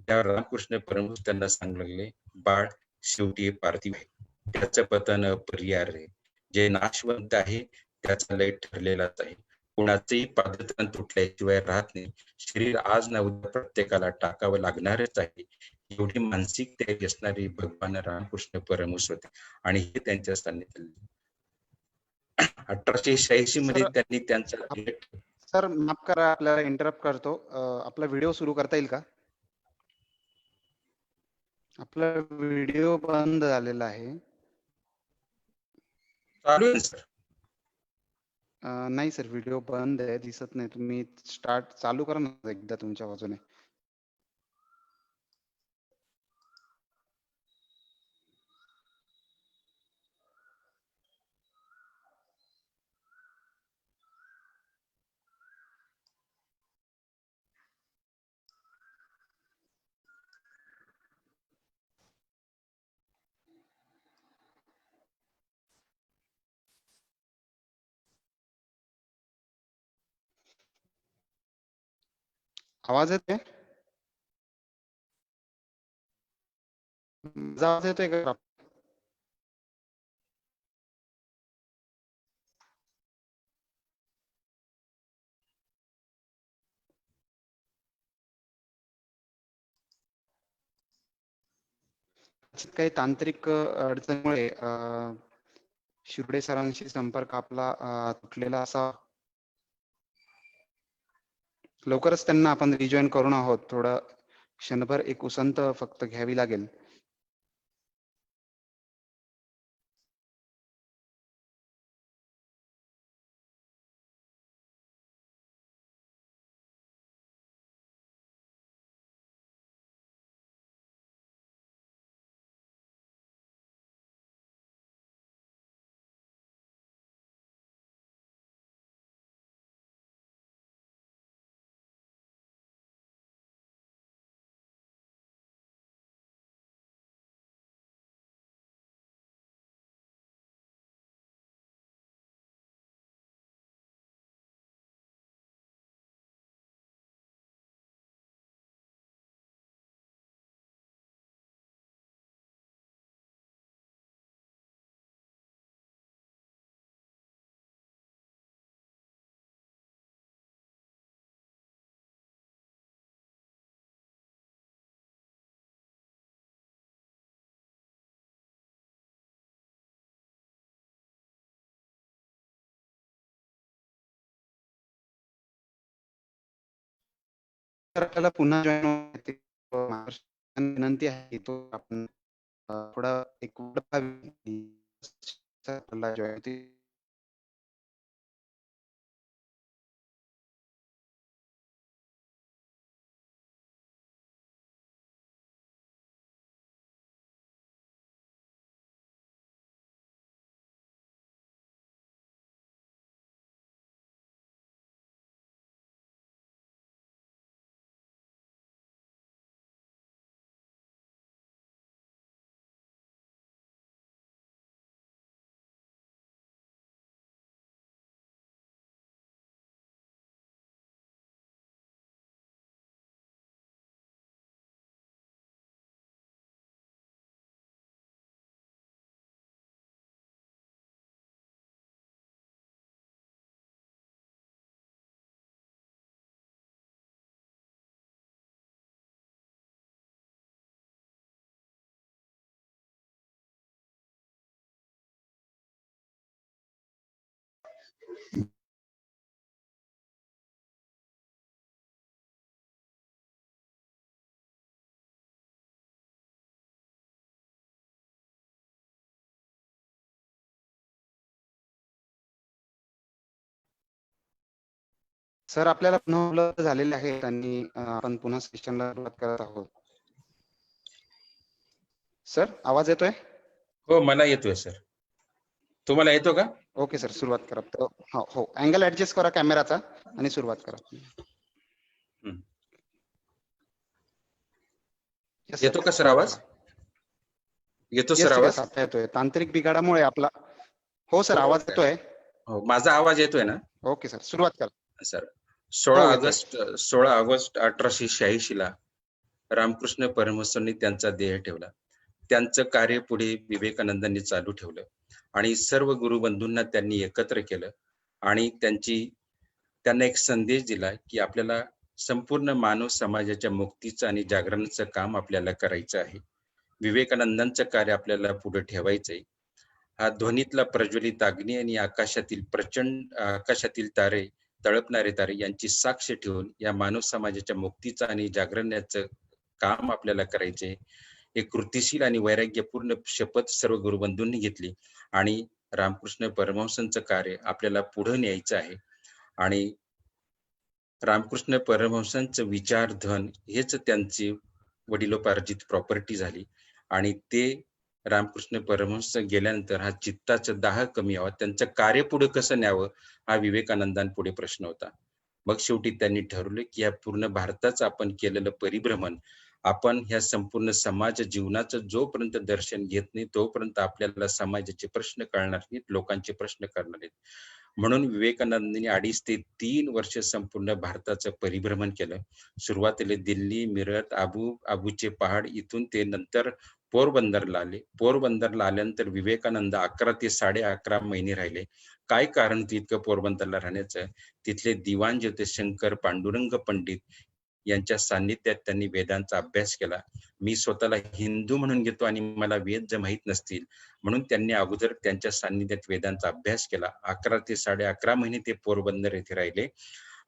त्यावर रामकृष्ण परमहंस त्यांना सांगू लागले, बाळ शेवटी हे पार्थिव आहे, त्याचं पतन अपरिहार्य आहे. जे नाशवंत आहे त्याचा लय ठरलेलाच आहे. कुणाचंही पादतन तुटल्याशिवाय राहत नाही. शरीर आज ना उद्या प्रत्येकाला टाकावं लागणारच आहे. एवढी मानसिक तयारी असणारे भगवान रामकृष्ण परमहंस होते आणि हे त्यांच्या सान्निध्यात 1886 मध्ये सर त्यांनी त्यांचा आप- सर माफ करा, आपल्याला इंटरप्ट करतो. आपला व्हिडिओ सुरू करता येईल का? आपला व्हिडिओ बंद झालेला आहे. चालू आहे सर. नाही सर, व्हिडिओ बंद आहे, दिसत नाही. तुम्ही स्टार्ट चालू करा ना एकदा तुमच्या बाजूने. आवाज येतोय? माझा आवाज येतोय का? काही तांत्रिक अडचणीमुळे शिर्डे सरांशी संपर्क आपला तुटलेला असा. लवकरच त्यांना आपण रिजॉईन करून आहोत. थोडं क्षणभर एक उसंत फक्त घ्यावी लागेल. तर आपल्याला पुन्हा जॉइन विनंती आहे की तो आपण थोडा एक वेळ बघावी की आपल्याला जॉइन होते. सर आपल्याला पुन्हा उपलब्ध झालेले आहेत आणि आपण पुन्हा सेशनला सुरुवात करत आहोत. सर आवाज येतोय? हो, मला येतोय सर. तुम्हाला येतो का? ओके सर, सुरुवात करा. तर हो, अँगल ऍडजस्ट करा कॅमेराचा आणि सुरुवात करा. हं. Yes, येतो sir. का सर सुरुवात आवाज? करा. येतो येस सर येस, आवाज? आता येतोय. तांत्रिक बिघाडामुळे आपला हो सर, हो आवाज सर. येतोय. हो, माझा आवाज येतोय ना? ओके सर, सुरुवात करा. सर, हो येतोय. 16 ऑगस्ट 1886 ला रामकृष्ण परमहंसांनी त्यांचा देह ठेवला. त्यांचं कार्य पुढे विवेकानंदांनी चालू ठेवलं आणि सर्व गुरुबंधूंना त्यांनी एकत्र केलं आणि त्यांना एक संदेश दिला की आपल्याला संपूर्ण मानव समाजाच्या मुक्तीचं आणि जागरणाचं काम आपल्याला करायचं आहे. विवेकानंदांचं कार्य आपल्याला पुढे ठेवायचंय. हा ध्वनीतला प्रज्वलित अग्नी आणि आकाशातील तारे, तळपणारे तारे यांची साक्ष ठेवून या मानव समाजाच्या मुक्तीचं आणि जागरणाचं काम आपल्याला करायचे. एक कृतिशील आणि वैराग्यपूर्ण शपथ सर्व गुरुबंधूंनी घेतली आणि रामकृष्ण परमहंसांचं कार्य आपल्याला पुढे न्यायचं आहे. आणि रामकृष्ण परमहंसांचं विचारधन हेच त्यांची वडिलोपार्जित प्रॉपर्टी झाली आणि ते रामकृष्ण परमहंस गेल्यानंतर हा चित्ताचा दाह कमी व्हावा, त्यांचं कार्य पुढे कसं न्यावं हा विवेकानंदांपुढे प्रश्न होता. मग शेवटी त्यांनी ठरवलं की या पूर्ण भारताचं आपण केलेलं परिभ्रमण आपण ह्या संपूर्ण समाज जीवनाचं जोपर्यंत दर्शन घेत नाही तोपर्यंत आपल्याला समाजाचे प्रश्न कळणार नाहीत, लोकांचे प्रश्न कळणार नाहीत. म्हणून विवेकानंदांनी 2.5 ते 3 वर्ष संपूर्ण भारताचं परिभ्रमण केलं. सुरुवातीला दिल्ली, मिरत, आबूचे पहाड इथून ते नंतर पोरबंदरला आले. पोरबंदरला आल्यानंतर विवेकानंद 11 ते 11.5 महिने राहिले. काय कारण होतं इतकं पोरबंदरला राहण्याचं? तिथले दिवाण जे होते शंकर पांडुरंग पंडित यांच्या सान्निध्यात त्यांनी वेदांचा अभ्यास केला. मी स्वतःला हिंदू म्हणून घेतो आणि मला वेद जर माहित नसतील म्हणून त्यांनी अगोदर त्यांच्या सान्निध्यात वेदांचा अभ्यास केला. 11 ते 11.5 महिने ते पोरबंदर येथे राहिले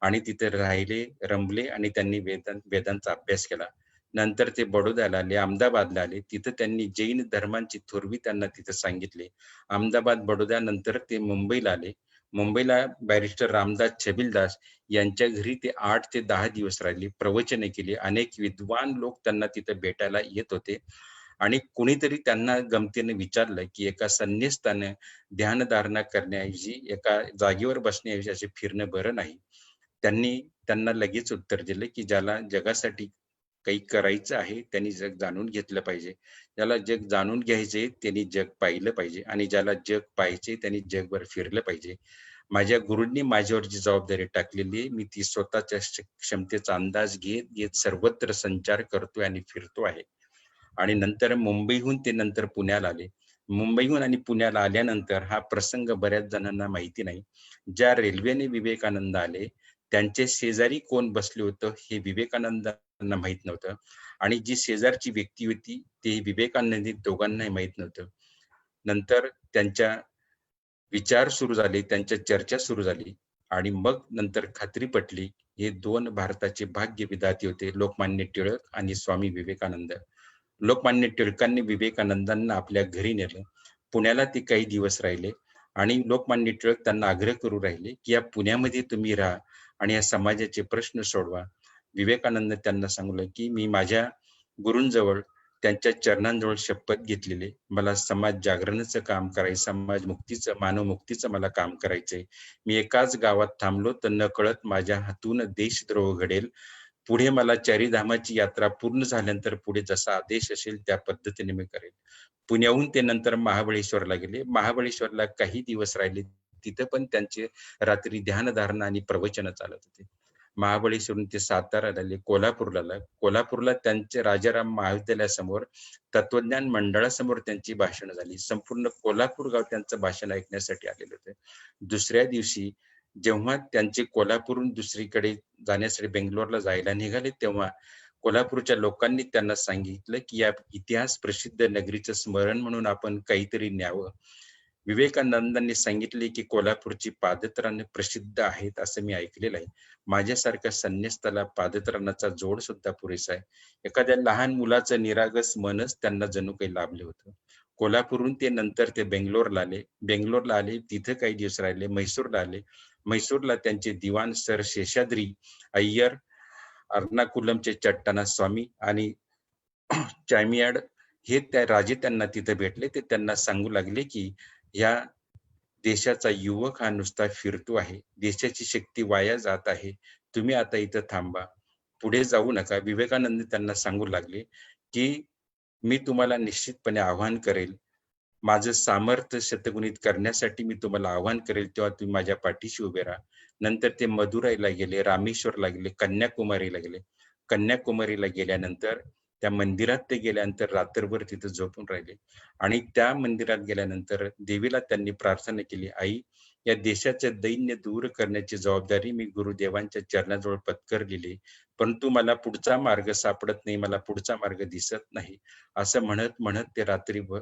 आणि तिथे राहिले, रमले आणि त्यांनी वेदांचा अभ्यास केला. नंतर ते बडोद्याला आले, अहमदाबादला आले. तिथं त्यांनी जैन धर्मांची थोरवी त्यांना तिथं सांगितले. अहमदाबाद, बडोदा नंतर ते मुंबईला आले. मुंबईला बॅरिस्टर रामदास छबिलदास यांच्या घरी ते 8 ते 10 दिवस राहिले, प्रवचने केली. अनेक विद्वान लोक त्यांना तिथं भेटायला येत होते आणि कुणीतरी त्यांना गमतीने विचारलं की एका संन्यस्ताने ध्यानधारणा करण्याऐवजी एका जागेवर बसण्याऐवजी असे फिरणं बरं नाही. त्यांना लगेच उत्तर दिलं की ज्याला जगासाठी काही करायचं आहे त्यांनी जग जाणून घेतलं पाहिजे. ज्याला जग जाणून घ्यायचंय त्यांनी जग पाहिलं पाहिजे आणि ज्याला जग पाहायचंय त्यांनी जगभर फिरलं पाहिजे. माझ्या गुरूंनी माझ्यावर जी जबाबदारी टाकलेली आहे मी ती स्वतःच्या क्षमतेचा अंदाज घेत घेत सर्वत्र संचार करतोय आणि फिरतो आहे. आणि नंतर मुंबईहून ते नंतर पुण्याला आले. मुंबईहून आणि पुण्याला आल्यानंतर हा प्रसंग बऱ्याच जणांना माहिती नाही. ज्या रेल्वेने विवेकानंद आले त्यांचे शेजारी कोण बसले होतं हे विवेकानंदांना माहित नव्हतं आणि जी शेजारची व्यक्ती होती ते विवेकानंद दोघांनाही माहित नव्हतं. नंतर त्यांच्या विचार सुरू झाले, त्यांच्या चर्चा सुरू झाली आणि मग नंतर खात्री पटली. हे 2 भारताचे भाग्य विधाते होते, लोकमान्य टिळक आणि स्वामी विवेकानंद. लोकमान्य टिळकांनी विवेकानंदांना आपल्या घरी नेलं. पुण्याला ते काही दिवस राहिले आणि लोकमान्य टिळक त्यांना आग्रह करू राहिले, की या पुण्यामध्ये तुम्ही राहा आणि या समाजाचे प्रश्न सोडवा. विवेकानंद त्यांना सांगलं, की मी माझ्या गुरूंजवळ त्यांच्या चरणांजवळ शपथ घेतलेली. मला समाज जागरणाचं काम करायचं, समाज मुक्तीचं, मानव मुक्तीचं मला काम करायचंय. मी एकाच गावात थांबलो तर नकळत माझ्या हातून देशद्रोह घडेल. पुढे मला चारीधामाची यात्रा पूर्ण झाल्यानंतर पुढे जसा आदेश असेल त्या पद्धतीने मी करेल. पुण्याहून ते नंतर महाबळेश्वरला गेले. महाबळेश्वरला काही दिवस राहिले. तिथं पण त्यांचे रात्री ध्यानधारणा आणि प्रवचन चालत होते. महाबळेश्वरहून ते साताऱ्याला आले, कोल्हापूरला आले. कोल्हापूरला त्यांचे राजाराम महाविद्यालयासमोर तत्वज्ञान मंडळासमोर त्यांची भाषणं झाली. संपूर्ण कोल्हापूर गाव त्यांचं भाषण ऐकण्यासाठी आलेलं होतं. दुसऱ्या दिवशी जेव्हा त्यांचे कोल्हापूरहून दुसरीकडे जाण्यासाठी बेंगलोरला जायला निघाले, तेव्हा कोल्हापूरच्या लोकांनी त्यांना सांगितलं, की या इतिहास प्रसिद्ध नगरीचं स्मरण म्हणून आपण काहीतरी न्यावं. विवेकानंदांनी सांगितले, की कोल्हापूरची पादत्राणे प्रसिद्ध आहेत असं मी ऐकलेलं आहे. माझ्यासारख्या संन्यस्ताला पादत्राणाचा जोड सुद्धा पुरेसा आहे. एखाद्या लहान मुलाचं निरागस मनच त्यांना जणू काही लाभलं होतं. कोल्हापूरहून ते नंतर ते बेंगलोरला आले, तिथं काही दिवस राहिले. म्हैसूरला आले. म्हैसूरला त्यांचे दिवाण सर शेषाद्री अय्यर, अर्नाकुलमचे चट्टाना स्वामी आणि चामियाड हे त्या राजे त्यांना तिथे भेटले. ते त्यांना सांगू लागले, की या देशाचा युवक हा नुसता फिरतो आहे. देशाची शक्ती वाया जात आहे. तुम्ही आता इथं थांबा. पुढे जाऊ नका. विवेकानंद त्यांना सांगू लागले, की मी तुम्हाला निश्चितपणे आव्हान करेल. माझं सामर्थ्य शतगुणित करण्यासाठी मी तुम्हाला आव्हान करेल, तेव्हा तुम्ही माझ्या पाठीशी उभे राहा. नंतर ते मदुराईला गेले, रामेश्वरला गेले, कन्याकुमारीला गेले. कन्याकुमारीला गेल्यानंतर त्या मंदिरात ते गेल्यानंतर रात्रभर तिथं झोपून राहिले आणि त्या मंदिरात गेल्यानंतर देवीला त्यांनी प्रार्थना केली, आई, या देशाचं दैन्य दूर करण्याची जबाबदारी मी गुरुदेवांच्या चरणाजवळ पत्करलेली, परंतु मला पुढचा मार्ग सापडत नाही, मला पुढचा मार्ग दिसत नाही. असं म्हणत म्हणत ते रात्रीभर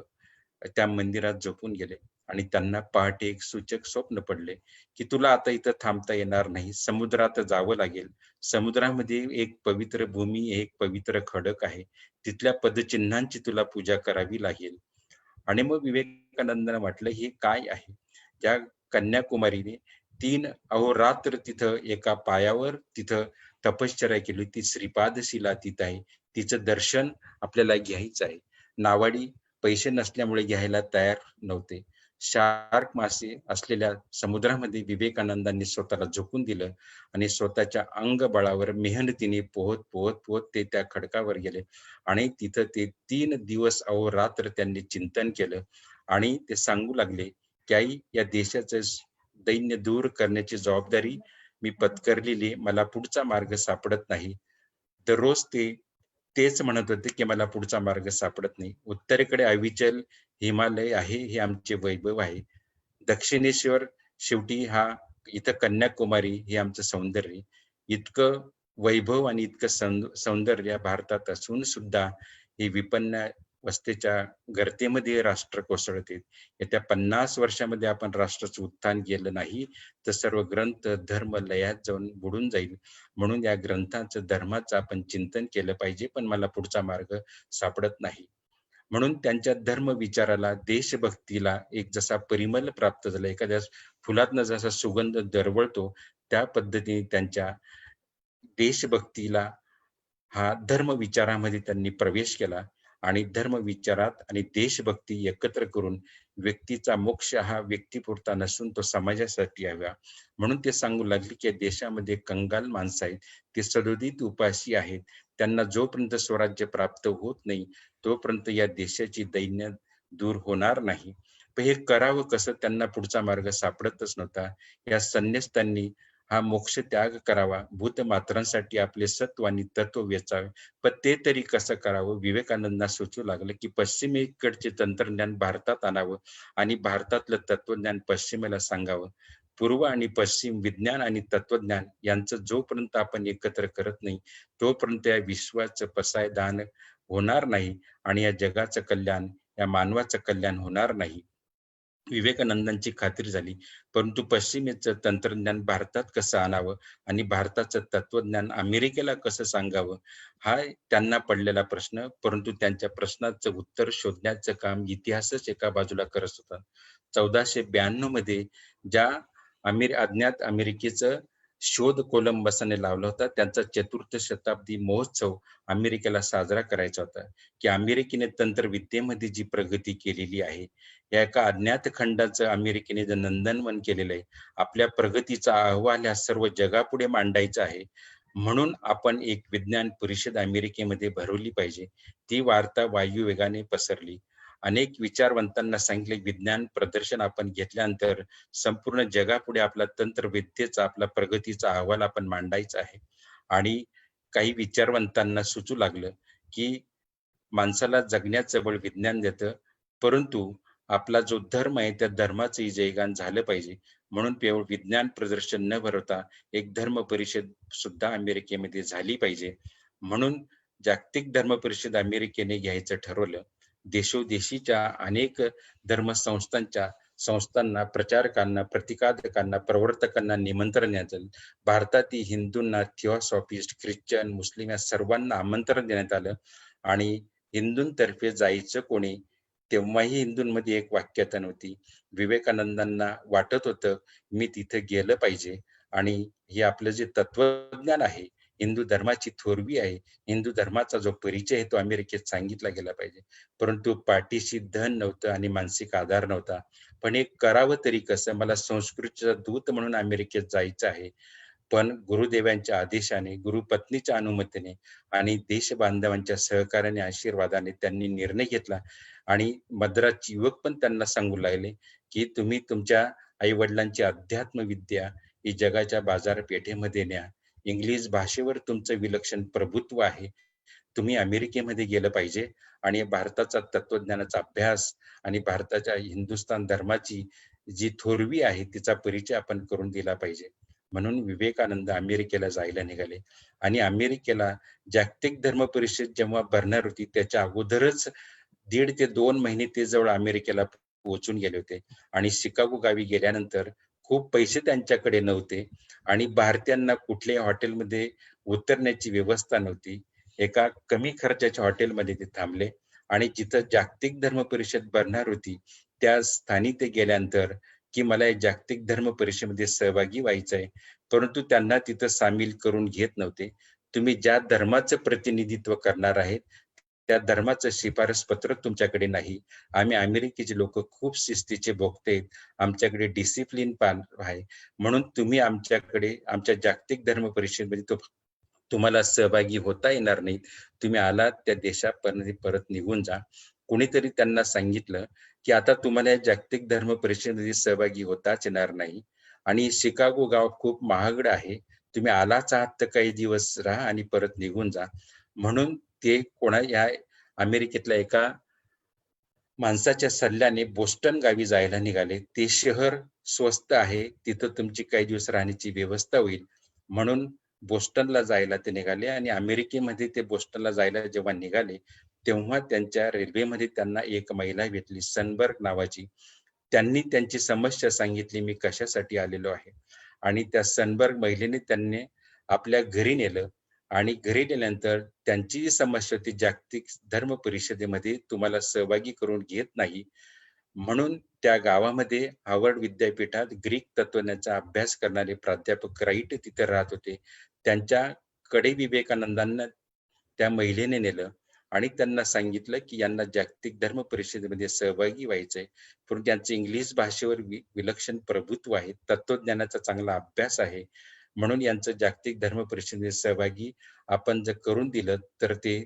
त्या मंदिरात झोपून गेले आणि त्यांना पहाटे एक सूचक स्वप्न पडले, की तुला आता इथं थांबता येणार नाही, समुद्रात जावं लागेल. समुद्रामध्ये एक पवित्र भूमी, एक पवित्र खडक आहे. तिथल्या पदचिन्हांची तुला पूजा करावी लागेल. आणि मग विवेकानंदांना वाटलं हे काय आहे? त्या कन्याकुमारीने 3 अहोरात्र तिथं एका पायावर तिथं तपश्चर्या केली होती. श्रीपाद शिला तिथं आहे. तिचं दर्शन आपल्याला घ्यायचं आहे. नावाडी पैसे नसल्यामुळे घ्यायला तयार नव्हते. शार्क मासे असलेल्या समुद्रामध्ये विवेकानंदांनी स्वतःला झोकून दिलं आणि स्वतःच्या अंगबळावर मेहनतीने पोहत ते त्या खडकावर गेले आणि तिथं ते 3 दिवस अहोरात्र त्यांनी चिंतन केलं आणि ते सांगू लागले, की आई, या देशाचं दैन्य दूर करण्याची जबाबदारी मी पत्करलेली, मला पुढचा मार्ग सापडत नाही. दररोज तेच म्हणत होते, की मला पुढचा मार्ग सापडत नाही. उत्तरेकडे अविचल हिमालय आहे, हे आमचे वैभव आहे. दक्षिणेश्वर शेवटी हा इथं कन्याकुमारी हे आमचं सौंदर्य. इतकं वैभव आणि इतकं सौंदर्य भारतात असून सुद्धा हे विपन्न अवस्थेच्या गर्तेमध्ये राष्ट्र कोसळते. येत्या 50 वर्षामध्ये आपण राष्ट्राचं उत्थान केलं नाही तर सर्व ग्रंथ धर्म लयात जाऊन बुडून जाईल. म्हणून या ग्रंथांचं धर्माचं आपण चिंतन केलं पाहिजे, पण मला पुढचा मार्ग सापडत नाही. म्हणून त्यांच्या धर्म विचाराला, देशभक्तीला एक जसा परिमल प्राप्त झाला, एखाद्या फुलातनं जसा सुगंध दरवळतो, त्या पद्धतीने त्यांच्या देशभक्तीला हा धर्म विचारामध्ये त्यांनी प्रवेश केला आणि धर्म विचारात आणि देशभक्ती एकत्र करून व्यक्तीचा मोक्ष हा व्यक्तीपुरता नसून तो समाजासाठी हवा. म्हणून ते सांगू लागले, की या देशामध्ये कंगाल माणसं आहेत, ते सदोदित उपाशी आहेत. त्यांना जोपर्यंत स्वराज्य प्राप्त होत नाही, तोपर्यंत या देशाची दैन्य दूर होणार नाही. पण हे करावं कसं? त्यांना पुढचा मार्ग सापडतच नव्हता. या संन्यस्तांनी हा मोक्ष त्याग करावा, भूतमात्रांसाठी आपले सत्व आणि तत्व वेचावे. पण ते तरी कसं करावं? विवेकानंदांना सुचू लागलं, की पश्चिमेकडचे तंत्रज्ञान भारतात आणावं आणि भारतातलं तत्वज्ञान पश्चिमेला सांगावं. पूर्व आणि पश्चिम, विज्ञान आणि तत्वज्ञान यांचं जोपर्यंत आपण एकत्र करत नाही, तोपर्यंत या विश्वाचं पसायदान होणार नाही आणि या जगाचं कल्याण, या मानवाचं कल्याण होणार नाही. विवेकानंदांची खात्री झाली. परंतु पश्चिमेचं तंत्रज्ञान भारतात कसं आणावं आणि भारताचं तत्वज्ञान अमेरिकेला कसं सांगावं, हा त्यांना पडलेला प्रश्न. परंतु त्यांच्या प्रश्नाचं उत्तर शोधण्याचं काम इतिहासच एका बाजूला करत होता. 1492 मध्ये ज्या अज्ञात अमेरिकेचं शोध कोलंबसाने लावला होता, त्यांचा चतुर्थ शताब्दी महोत्सव अमेरिकेला साजरा करायचा होता, की अमेरिकेने तंत्रविद्येमध्ये जी प्रगती केलेली आहे, या एका अज्ञात खंडाचं अमेरिकेने जे नंदनवन केलेलं आहे, आपल्या प्रगतीचा अहवाल ह्या सर्व जगापुढे मांडायचा आहे. म्हणून आपण एक विज्ञान परिषद अमेरिकेमध्ये भरवली पाहिजे. ती वार्ता वायुवेगाने पसरली. अनेक विचारवंतांना सांगितले, विज्ञान प्रदर्शन आपण घेतल्यानंतर संपूर्ण जगापुढे आपला तंत्रविद्येचा, आपला प्रगतीचा अहवाल आपण मांडायचा आहे. आणि काही विचारवंतांना सुचू लागलं, की माणसाला जगण्याचं बळ विज्ञान देतं, परंतु आपला जो धर्म आहे त्या धर्माचंही जयगान झालं पाहिजे. म्हणून केवळ विज्ञान प्रदर्शन न भरवता एक धर्म परिषद सुद्धा अमेरिकेमध्ये झाली पाहिजे. म्हणून जागतिक धर्म परिषद अमेरिकेने घ्यायचं ठरवलं. देशोदेशीच्या अनेक संस्थांना, प्रचारकांना, प्रतिपादकांना, प्रवर्तकांना निमंत्रण देण्यात आलं. भारतातील हिंदूंना, थिओसॉफिस्ट, ख्रिश्चन, मुस्लिम या सर्वांना आमंत्रण देण्यात आलं. आणि हिंदूंतर्फे जायचं कोणी, तेव्हाही हिंदूंमध्ये एक वाक्यता नव्हती. विवेकानंदांना वाटत होतं, मी तिथे गेलं पाहिजे आणि हे आपलं जे तत्वज्ञान आहे, हिंदू धर्माची थोरवी आहे, हिंदू धर्माचा जो परिचय आहे तो अमेरिकेत सांगितला गेला पाहिजे. परंतु पाठीशी धन नव्हतं आणि मानसिक आधार नव्हता. पण हे करावं तरी कसं? मला संस्कृतीचा दूत म्हणून अमेरिकेत जायचं आहे. पण गुरुदेवांच्या आदेशाने, गुरुपत्नीच्या अनुमतीने आणि देश बांधवांच्या सहकार्याने, आशीर्वादाने त्यांनी निर्णय घेतला. आणि मद्रासचे युवक पण त्यांना सांगू लागले, की तुम्ही तुमच्या आई वडिलांची अध्यात्म विद्या ही जगाच्या बाजारपेठेमध्ये न्या. इंग्लिश भाषेवर तुमचं विलक्षण प्रभुत्व आहे. तुम्ही अमेरिकेमध्ये गेलं पाहिजे आणि भारताचा तत्वज्ञानाचा अभ्यास आणि भारताच्या हिंदुस्थान धर्माची जी थोरवी आहे तिचा परिचय आपण करून दिला पाहिजे. म्हणून विवेकानंद अमेरिकेला जायला निघाले. आणि अमेरिकेला जागतिक धर्म परिषद जेव्हा भरणार होती त्याच्या अगोदरच 1.5 ते 2 महिने ते जवळ अमेरिकेला पोहोचून गेले होते. आणि शिकागो गावी गेल्यानंतर खूप पैसे त्यांच्याकडे नव्हते आणि भारतीयांना कुठल्याही हॉटेलमध्ये उतरण्याची व्यवस्था नव्हती. एका कमी खर्चाच्या हॉटेलमध्ये ते थांबले आणि जिथं जागतिक धर्म परिषद भरणार होती त्या स्थानी ते गेल्यानंतर, की मला या जागतिक धर्म परिषदेमध्ये सहभागी व्हायचं आहे, परंतु त्यांना तिथं सामील करून घेत नव्हते. तुम्ही ज्या धर्माचं प्रतिनिधित्व करणार आहेत त्या धर्माचं शिफारस पत्रक तुमच्याकडे नाही. आम्ही अमेरिकेचे लोक खूप शिस्तीचे भोगते आहेत, आमच्याकडे डिसिप्लिन आहे, म्हणून तुम्ही आमच्याकडे आमच्या जागतिक धर्म परिषदेमध्ये तुम्हाला सहभागी होता येणार नाही. तुम्ही आलात त्या देशापर्यंत परत निघून जा. कोणीतरी त्यांना सांगितलं, की आता तुम्हाला या जागतिक धर्म परिषदेमध्ये सहभागी होताच येणार नाही आणि शिकागो गाव खूप महागडं आहे. तुम्ही आलाच आहात तर काही दिवस राहा आणि परत निघून जा. म्हणून ते या अमेरिकेतल्या एका माणसाच्या सल्ल्याने बोस्टन गावी जायला निघाले. ते शहर स्वस्त आहे, तिथं तुमची काही दिवस राहण्याची व्यवस्था होईल म्हणून बोस्टनला जायला ते निघाले. आणि अमेरिकेमध्ये ते बोस्टनला जायला जेव्हा निघाले तेव्हा त्यांच्या रेल्वेमध्ये त्यांना एक महिला भेटली, सनबर्ग नावाची. त्यांनी त्यांची समस्या सांगितली, मी कशासाठी आलेलो आहे. आणि त्या सनबर्ग महिलेने त्यांनी आपल्या घरी नेलं आणि घरी नेल्यानंतर त्यांची जी समस्या होती, जागतिक धर्म परिषदेमध्ये तुम्हाला सहभागी करून घेत नाही, म्हणून त्या गावामध्ये हार्वर्ड विद्यापीठात ग्रीक तत्वज्ञानाचा अभ्यास करणारे प्राध्यापक राईट तिथे राहत होते. त्यांच्याकडे विवेकानंदांना त्या महिलेने नेलं आणि त्यांना सांगितलं, की यांना जागतिक धर्म परिषदेमध्ये सहभागी व्हायचंय, परंतु त्यांचं इंग्लिश भाषेवर विलक्षण प्रभुत्व आहे, तत्वज्ञानाचा चांगला अभ्यास आहे, म्हणून यांचं जागतिक धर्म परिषदेमध्ये सहभागी आपण जर करून दिलं तर ते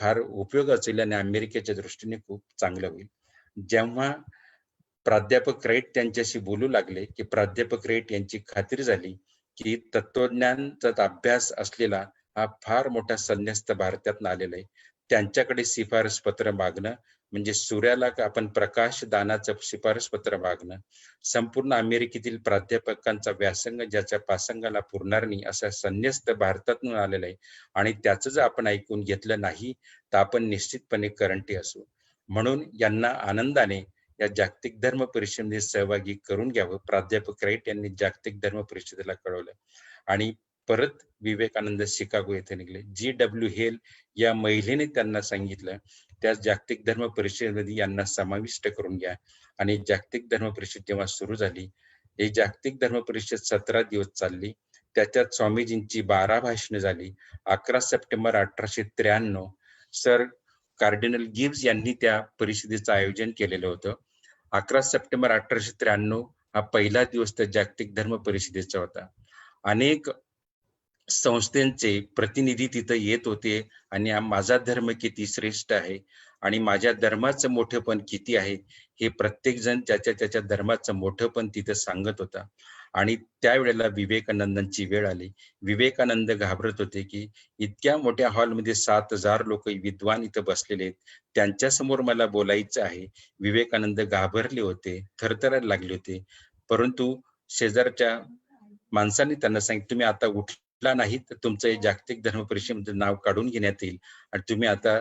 फार उपयोगाचं होईल आणि अमेरिकेच्या दृष्टीने खूप चांगलं होईल. जेव्हा प्राध्यापक राईट त्यांच्याशी बोलू लागले, की प्राध्यापक राईट यांची खात्री झाली, की तत्वज्ञानाचा अभ्यास असलेला हा फार मोठा संन्यस्त भारतात आलेला आहे. त्यांच्याकडे शिफारस पत्र मागणं म्हणजे सूर्याला आपण प्रकाश दानाचं शिफारस पत्र मागणं. संपूर्ण अमेरिकेतील प्राध्यापकांचा व्यासंग ज्याच्या पासंगाला पुरणार नाही असा संन्यस्त भारतातून आलेला आहे. आणि त्याचं जर आपण ऐकून घेतलं नाही तर आपण निश्चितपणे करंटी असू. म्हणून यांना आनंदाने या जागतिक धर्म परिषदेमध्ये सहभागी करून घ्यावं. प्राध्यापक राईट यांनी जागतिक धर्म परिषदेला कळवलं आणि परत विवेकानंद शिकागो येथे निघाले. जी.डब्ल्यू. हेल या महिलेने त्यांना सांगितलं, त्या जागतिक धर्म परिषदेमध्ये यांना समाविष्ट करून घ्या. आणि जागतिक धर्म परिषद जेव्हा सुरू झाली, ही जागतिक धर्म परिषद 17 दिवस चालली. त्याच्यात स्वामीजींची 12 भाषणं झाली. 11 सप्टेंबर 1893 सर कार्डिनल गिब्स यांनी त्या परिषदेचं आयोजन केलेलं होतं. 11 सप्टेंबर 1893 हा पहिला दिवस त्या जागतिक धर्म परिषदेचा होता. अनेक संस्थांचे प्रतिनिधी तिथं येत होते आणि माझा धर्म किती श्रेष्ठ आहे आणि माझ्या धर्माचं मोठेपण किती आहे हे प्रत्येक जण त्याच्या धर्माचं मोठेपण तिथं सांगत होता. आणि त्यावेळेला विवेकानंदांची वेळ आली. विवेकानंद घाबरत होते की इतक्या मोठ्या हॉलमध्ये 7,000 लोक विद्वान इथं बसलेले आहेत, त्यांच्या समोर मला बोलायचं आहे. विवेकानंद घाबरले होते, थरथरायला लागले होते. परंतु शेजारच्या माणसांनी त्यांना सांगितलं, तुम्ही आता उठला नाही तर तुमचं हे जागतिक धर्म परिषदेमध्ये नाव काढून घेण्यात येईल आणि तुम्ही आता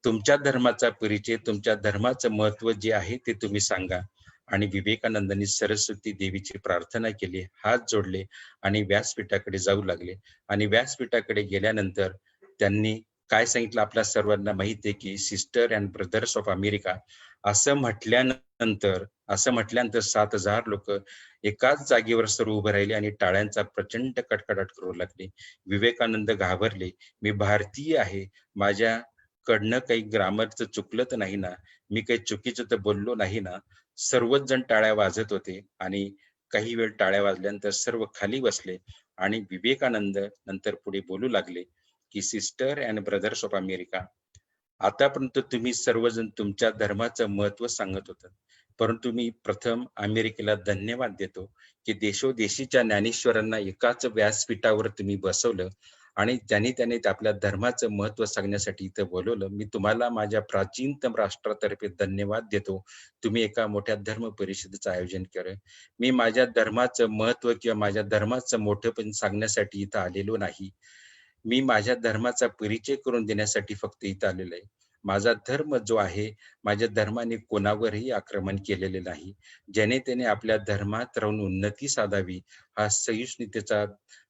तुमच्या धर्माचा परिचय, तुमच्या धर्माचं महत्व जे आहे ते तुम्ही सांगा. आणि विवेकानंदांनी सरस्वती देवीची प्रार्थना केली, हात जोडले आणि व्यासपीठाकडे जाऊ लागले. आणि व्यासपीठाकडे गेल्यानंतर त्यांनी काय सांगितलं आपल्या सर्वांना माहिती आहे की sister and brothers of America असं म्हटल्यानंतर 7,000 लोक एकाच जागेवर सर्व उभे राहिले आणि टाळ्यांचा प्रचंड कडकडाट करू लागले. विवेकानंद घाबरले, मी भारतीय आहे, माझ्याकडनं काही ग्रामरचं चुकलं तर नाही ना, मी काही चुकीचं तर बोललो नाही ना. सर्वच जण टाळ्या वाजत होते आणि काही वेळ टाळ्या वाजल्यानंतर सर्व खाली बसले आणि विवेकानंद नंतर पुढे बोलू लागले की sister and brothers of America, आतापर्यंत तुम्ही सर्वजण तुमच्या धर्माचं महत्व सांगत होता, परंतु मी प्रथम अमेरिकेला धन्यवाद देतो की देशोदेशीच्या ज्ञानेश्वरांना एकाच व्यासपीठावर तुम्ही बसवलं आणि त्याने आपल्या धर्माचं महत्व सांगण्यासाठी इथं बोलवलं. मी तुम्हाला माझ्या प्राचीनतम राष्ट्रातर्फे धन्यवाद देतो. तुम्ही एका मोठ्या धर्म परिषदेचं आयोजन केलं. मी माझ्या धर्माचं महत्व किंवा माझ्या धर्माचं मोठेपण सांगण्यासाठी इथं आलेलो नाही. मी माझ्या धर्माचा परिचय करून देण्यासाठी फक्त इथं आलेलो आहे. माझा धर्म जो आहे, माझ्या धर्माने कोणावरही आक्रमण केलेले नाही. ज्याने त्याने आपल्या धर्मात राहून उन्नती साधावी, हा सहिष्णुतेचा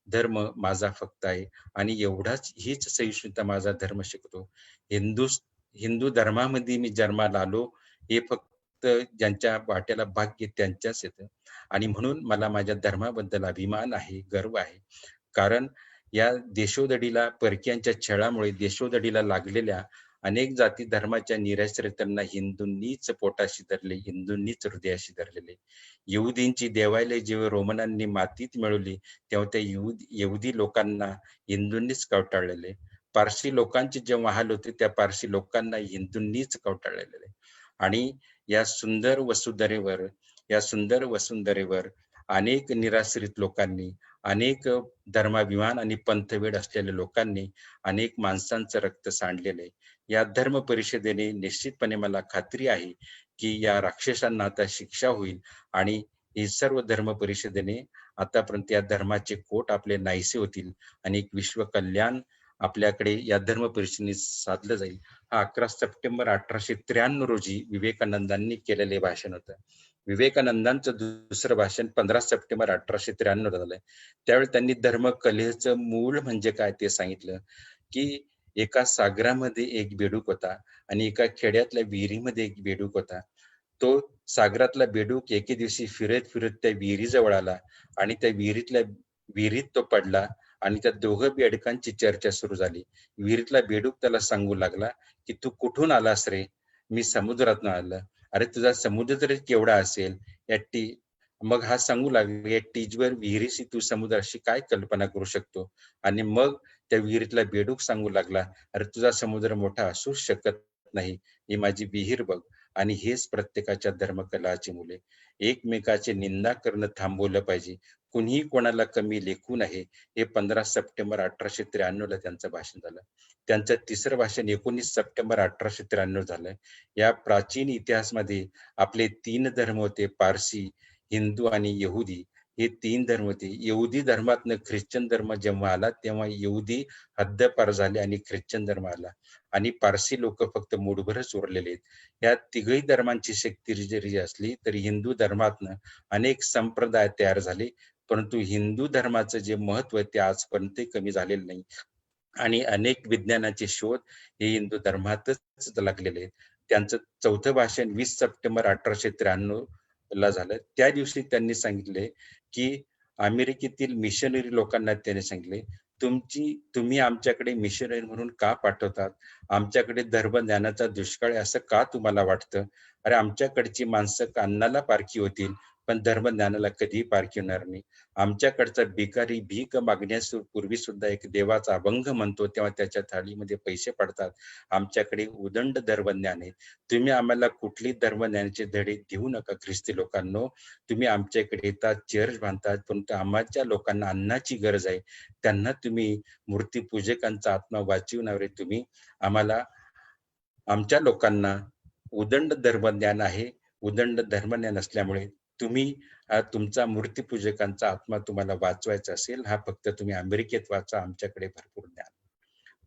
धर्म माझा फक्त आहे आणि हीच सहिष्णुता माझा धर्म शिकतो. हिंदू धर्मामध्ये मी जन्माला आलो, हे फक्त ज्यांच्या वाट्याला भाग्य त्यांच्याच येतं आणि म्हणून मला माझ्या धर्माबद्दल अभिमान आहे, गर्व आहे. कारण या देशोधडीला, परक्यांच्या छळामुळे देशोधडीला लागलेल्या अनेक जाती धर्माच्या निराश्रितांना हिंदूंनीच पोटाशी धरले, हिंदूंनीच हृदयाशी धरलेले. यहुदींची देवालय जेव्हा रोमनांनी मातीत मिळवली तेव्हा त्या यहुदी लोकांना हिंदूंनीच कवटाळलेले. पारसी लोकांचे जेव्हा हाल होते त्या पारसी लोकांना हिंदूंनीच कवटाळलेले. आणि या सुंदर वसुंधरेवर अनेक निराश्रित लोकांनी, अनेक धर्माभिमान आणि पंथवेड असलेल्या लोकांनी, अनेक माणसांचं रक्त सांडलेलं आहे. या धर्म परिषदेने निश्चितपणे मला खात्री आहे की या राक्षसांना आता शिक्षा होईल आणि ही सर्व धर्म परिषदेने आतापर्यंत या धर्माचे कोट आपले नाहीसे होतील आणि एक विश्व कल्याण आपल्याकडे या धर्म परिषदेने साधलं जाईल. हा 11 सप्टेंबर 1893 रोजी विवेकानंदांनी केलेले भाषण होतं. विवेकानंदांचं दुसरं भाषण 15 सप्टेंबर 1893 झालंय. त्यावेळी त्यांनी धर्म कलेचं मूळ म्हणजे काय ते सांगितलं की एका सागरामध्ये एक बेडूक होता आणि एका खेड्यातल्या विहिरीमध्ये एक बेडूक होता. तो सागरातला बेडूक एके दिवशी फिरत त्या विहिरीजवळ आला आणि त्या विहिरीत तो पडला आणि त्या दोघं बेडकांची चर्चा सुरू झाली. विहिरीतला बेडूक त्याला सांगू लागला की तू कुठून आलास रे? मी समुद्रातून आलो. अरे तुझा समुद्र तरी केवढा असेल? मग हा सांगू लागला, या टीजवर विहिरीशी तू समुद्राशी काय कल्पना करू शकतो? आणि मग त्या विहिरीतला बेडूक सांगू लागला, अरे तुझा समुद्र मोठा असू शकत नाही, ही माझी विहीर बघ. आणि हेच प्रत्येकाच्या धर्मकलाची मुले. एकमेकाची निंदा करणं थांबवलं पाहिजे, कुणीही कोणाला कमी लेखू नये. हे 15 सप्टेंबर 1893 ला त्यांचं भाषण झालं. त्यांचं तिसरं भाषण 19 सप्टेंबर 1893 झालं. या प्राचीन इतिहासमध्ये आपले 3 धर्म होते, पारसी, हिंदू आणि यहुदी. हे 3 धर्म होते. यहुदी धर्मातनं ख्रिश्चन धर्म जेव्हा आला, तेव्हा यहुदी हद्दपार झाले आणि ख्रिश्चन धर्म आला आणि पारसी लोक फक्त मूठभरच उरलेले आहेत. या तिघही धर्मांची शक्ती जरी असली तरी हिंदू धर्मातनं अनेक संप्रदाय तयार झाले, परंतु हिंदू धर्माचं जे महत्व आहे ते आजपर्यंत कमी झालेलं नाही आणि अनेक विज्ञानाचे शोध हे हिंदू धर्मातच लागलेले आहेत. त्यांचं चौथं भाषण 20 सप्टेंबर 1893 ला झालं. त्या दिवशी त्यांनी सांगितले की अमेरिकेतील मिशनरी लोकांना त्याने सांगितले, तुम्ही आमच्याकडे मिशनरी म्हणून का पाठवतात? आमच्याकडे धर्मज्ञानाचा दुष्काळ आहे असं का तुम्हाला वाटतं? अरे आमच्याकडची माणसं अन्नाला पारखी होतील पण धर्मज्ञानाला कधीही पारखी होणार नाही. आमच्याकडचा भिकारी भीक मागण्यापूर्वी सुद्धा एक देवाचा अभंग म्हणतो तेव्हा त्याच्या थाळीमध्ये पैसे पडतात. आमच्याकडे उदंड धर्मज्ञान आहे. तुम्ही आम्हाला कुठली धर्मज्ञानाचे धडे देऊ नका ख्रिस्ती लोकांनो. तुम्ही आमच्याकडे येतात, चर्च बांधतात, परंतु आमच्या लोकांना अन्नाची गरज आहे. त्यांना तुम्ही मूर्तीपूजकांचा आत्मा वाचविणारे तुम्ही आम्हाला आमच्या लोकांना उदंड धर्मज्ञान आहे. उदंड धर्मज्ञान असल्यामुळे तुम्ही तुमचा मूर्तीपूजकांचा आत्मा तुम्हाला वाचवायचा असेल, हा फक्त तुम्ही अमेरिकेत वाचा, आमच्याकडे भरपूर ज्ञान.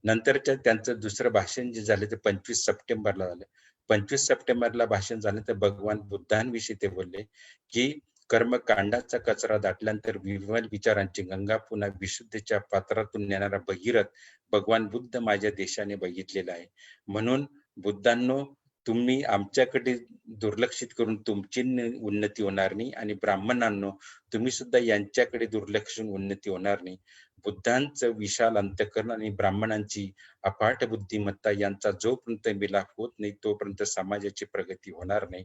नंतरच्या त्यांचं दुसरं भाषण जे झालं ते 25 सप्टेंबरला झालं. 25 सप्टेंबरला भाषण झालं तर भगवान बुद्धांविषयी ते बोलले की कर्मकांडाचा कचरा दाटल्यानंतर विमल विचारांची गंगा पुन्हा विशुद्धीच्या पात्रातून नेणारा भगीरथ भगवान बुद्ध माझ्या देशाने बघितलेला आहे. म्हणून बुद्धांनो, तुम्ही आमच्याकडे दुर्लक्षित करून तुमची उन्नती होणार नाही आणि ब्राह्मणांनो, तुम्ही सुद्धा यांच्याकडे दुर्लक्ष उन्नती होणार नाही. बुद्धांचं विशाल अंतःकरण आणि ब्राह्मणांची अफाट बुद्धिमत्ता यांचा जोपर्यंत मिलाप होत नाही तोपर्यंत समाजाची प्रगती होणार नाही.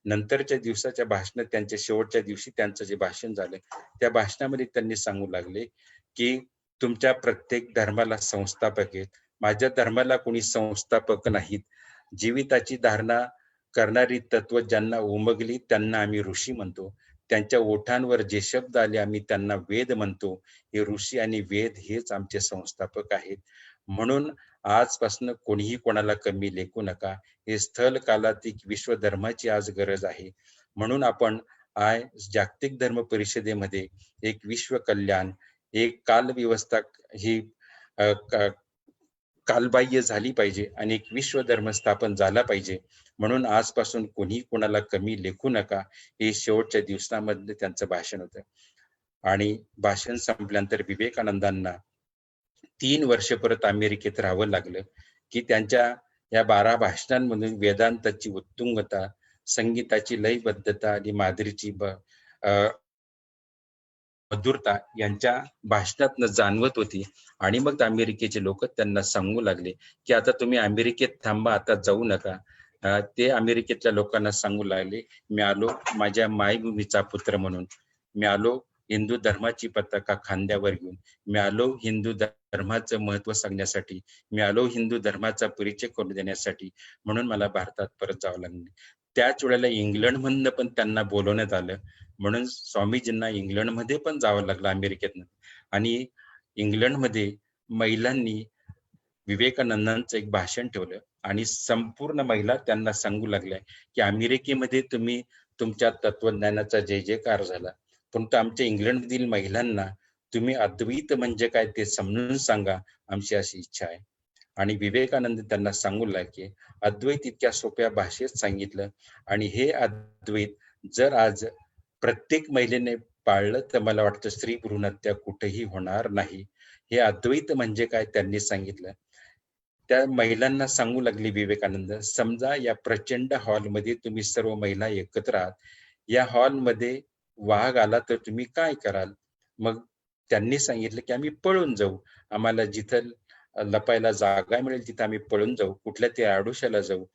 नंतरच्या दिवसाच्या भाषणात त्यांच्या शेवटच्या दिवशी त्यांचं जे भाषण झालं त्या भाषणामध्ये त्यांनी सांगू लागले की तुमच्या प्रत्येक धर्माला संस्थापक आहेत, माझ्या धर्माला कोणी संस्थापक नाहीत. जीविताची धारणा करणारी तत्व ज्यांना उमगली त्यांना आम्ही ऋषी म्हणतो. त्यांच्या ओठांवर जे शब्द आले आम्ही त्यांना वेद म्हणतो. हे ऋषी आणि वेद हेच आमचे संस्थापक आहेत. म्हणून आजपासून कोणीही कोणाला कमी लेखू नका. हे स्थल कालातिक विश्व धर्माची आज गरज आहे. म्हणून आपण जागतिक धर्म परिषदेमध्ये एक विश्व कल्याण, एक कालव्यवस्था ही कालबाह्य झाली पाहिजे आणि एक विश्व धर्म स्थापन झाला पाहिजे. म्हणून आजपासून कोणी कोणाला कमी लेखू नका, हे शेवटच्या दिवसामध्ये त्यांचं भाषण होतं. आणि भाषण संपल्यानंतर विवेकानंदांना 3 वर्ष परत अमेरिकेत राहावं लागलं की त्यांच्या या 12 भाषणांमधून वेदांताची उत्तुंगता, संगीताची लयबद्धता आणि माधुरीची मधुरता यांच्या भाषणातनं जाणवत होती. आणि मग अमेरिकेचे लोक त्यांना सांगू लागले की आता तुम्ही अमेरिकेत थांबा, आता जाऊ नका. ते अमेरिकेतल्या लोकांना सांगू लागले, मी आलो माझ्या मायभूमीचा पुत्र म्हणून, मी आलो हिंदू धर्माची पताका खांद्यावर घेऊन, मी आलो हिंदू धर्माचं महत्व सांगण्यासाठी, मी आलो हिंदू धर्माचा परिचय करून देण्यासाठी. म्हणून मला भारतात परत जावं लागले. त्याच वेळेला इंग्लंडमधनं पण त्यांना बोलवण्यात आलं. म्हणून स्वामीजींना इंग्लंडमध्ये पण जावं लागलं अमेरिकेतनं. आणि इंग्लंडमध्ये महिलांनी विवेकानंदांचं एक भाषण ठेवलं आणि संपूर्ण महिला त्यांना सांगू लागल्या की अमेरिकेमध्ये तुम्ही तुमच्या तत्वज्ञानाचा जय जयकार झाला, परंतु आमच्या इंग्लंडमधील महिलांना तुम्ही अद्वैत म्हणजे काय ते समजून सांगा, आमची अशी इच्छा आहे. आणि विवेकानंद त्यांना सांगू लागले, अद्वैत इतक्या सोप्या भाषेत सांगितलं आणि हे अद्वैत जर आज प्रत्येक महिलेने पाळलं तर मला वाटतं स्त्री भ्रूण हत्या कुठेही होणार नाही. हे अद्वैत म्हणजे काय त्यांनी सांगितलं. त्या महिलांना सांगू लागली विवेकानंद, समजा या प्रचंड हॉलमध्ये तुम्ही सर्व महिला एकत्र आहात, या हॉलमध्ये वाघ आला तर तुम्ही काय कराल? मग त्यांनी सांगितलं की आम्ही पळून जाऊ, आम्हाला जिथं लपायला जागा मिळेल तिथं आम्ही पळून जाऊ, कुठल्या ते आडोशाला जाऊ.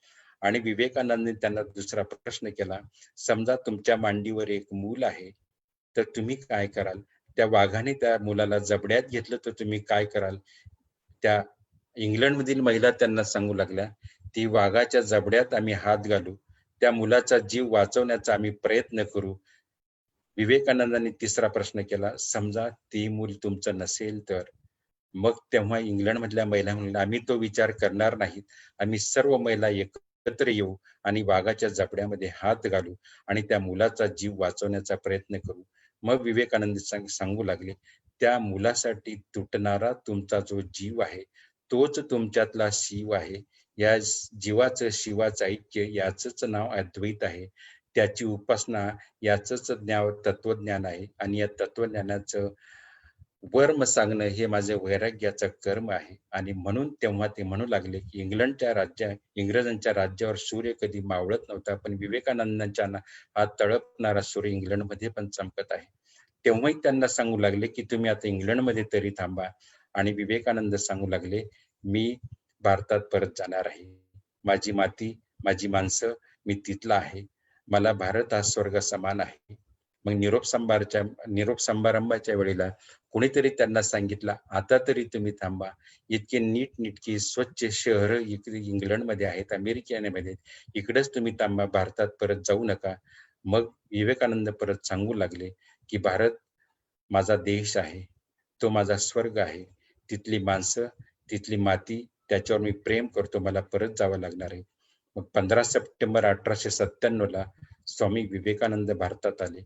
आणि विवेकानंदने त्यांना दुसरा प्रश्न केला, समजा तुमच्या मांडीवर एक मूल आहे तर तुम्ही काय कराल? त्या वाघाने त्या मुलाला जबड्यात घेतलं तर तुम्ही काय कराल? त्या इंग्लंडमधील महिला त्यांना सांगू लागल्या, ती वाघाच्या जबड्यात आम्ही हात घालू, त्या मुलाचा जीव वाचवण्याचा आम्ही प्रयत्न करू. विवेकानंदांनी तिसरा प्रश्न केला, समजा ते मूल तुमचं नसेल तर? मग तेव्हा इंग्लंडमधल्या महिला म्हणल्या, आम्ही तो विचार करणार नाहीत, आम्ही सर्व महिला एकत्र येऊ आणि वाघाच्या जबड्यामध्ये हात घालू आणि त्या मुलाचा जीव वाचवण्याचा प्रयत्न करू. मग विवेकानंद सांगू लागले, त्या मुलासाठी तुटणारा तुमचा जो जीव आहे तोच तुमच्यातला शिव आहे. या जीवाचं शिवाचं ऐक्य याचंच नाव अद्वैत आहे. त्याची उपासना याचंच तत्वज्ञान आहे आणि या तत्वज्ञानाचं वर्म सांगणं हे माझं वैराग्याचं कर्म आहे. आणि म्हणून तेव्हा ते म्हणू लागले की इंग्रजांच्या राज्यावर सूर्य कधी मावळत नव्हता, पण विवेकानंदांच्या हा तळपणारा सूर्य इंग्लंडमध्ये पण चमकत आहे. तेव्हाही त्यांना सांगू लागले की तुम्ही आता इंग्लंडमध्ये तरी थांबा. आणि विवेकानंद सांगू लागले, मी भारतात परत जाणार आहे. माझी माती, माझी माणसं, मी तिथला आहे. मला भारत हा स्वर्ग समान आहे. मग निरोप समारंभाच्या वेळेला कोणीतरी त्यांना सांगितलं, आता तरी तुम्ही थांबा. इतके नीटनेटकी स्वच्छ शहर इकडे इंग्लंडमध्ये आहेत, अमेरिकेमध्ये, इकडेच तुम्ही थांबा, भारतात परत जाऊ नका. मग विवेकानंद परत सांगू लागले की भारत माझा देश आहे, तो माझा स्वर्ग आहे. तिथली माणसं, तिथली माती, त्याच्यावर मी प्रेम करतो, मला परत जावं लागणार आहे. मग 15 सप्टेंबर 1897 स्वामी विवेकानंद भारतात आले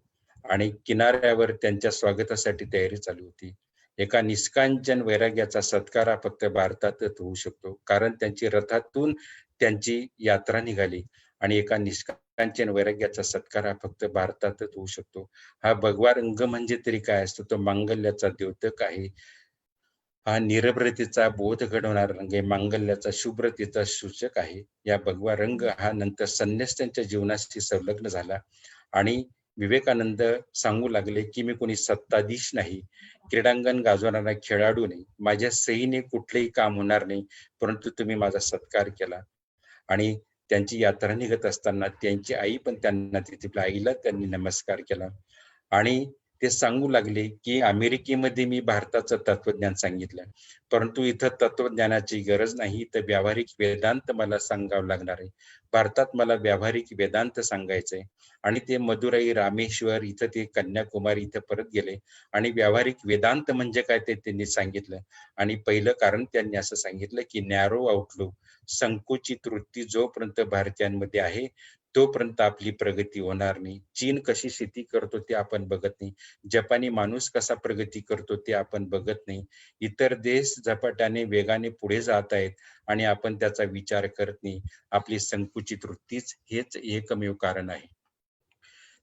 आणि किनाऱ्यावर त्यांच्या स्वागतासाठी तयारी चालू होती. एका निष्कांचन वैराग्याचा सत्कार हा फक्त भारतातच होऊ शकतो, कारण त्यांची रथातून त्यांची यात्रा निघाली आणि एका निष्कांचन वैराग्याचा सत्कार हा फक्त भारतातच होऊ शकतो. हा भगवा रंग म्हणजे तरी काय असतो? तो मांगल्याचा द्योतक आहे. हा निरभ्रतेचा बोध घडवणारा रंग आहे, मांगल्याचा शुभ्रतेचा सूचक आहे. या भगवा रंग हा नंतर संन्यास्यांच्या जीवनाशी संलग्न झाला आणि विवेकानंद सांगू लागले की मी कोणी सत्ताधीश नाही, क्रीडांगण गाजवणारा खेळाडू नाही, माझ्या सहीने कुठलेही काम होणार नाही, परंतु तुम्ही माझा सत्कार केला. आणि त्यांची यात्रा निघत असताना त्यांची आई पण त्यांना, तिथल्या आईला त्यांनी नमस्कार केला. आणि ते सांगू लागले की अमेरिकेमध्ये मी भारताचं तत्वज्ञान सांगितलं, परंतु इथं तत्वज्ञानाची गरज नाही, तर व्यावहारिक वेदांत मला सांगावं लागणार आहे. भारतात मला व्यावहारिक वेदांत सांगायचंय. आणि ते मदुराई, रामेश्वर, इथं ते कन्याकुमारी इथं परत गेले आणि व्यावहारिक वेदांत म्हणजे काय ते त्यांनी सांगितलं. आणि पहिलं कारण त्यांनी असं सांगितलं की नॅरो आउटलुक, संकुचित वृत्ती जोपर्यंत भारतीयांमध्ये आहे तोपर्यंत आपली प्रगती होणार नाही. चीन कशी शेती करतो ते आपण बघत नाही, जपानी माणूस कसा प्रगती करतो ते आपण बघत नाही, इतर देश झपाट्याने वेगाने पुढे जात आहेत आणि आपण त्याचा विचार करत नाही. आपली संकुचित वृत्तीच हेच एकमेव कारण आहे.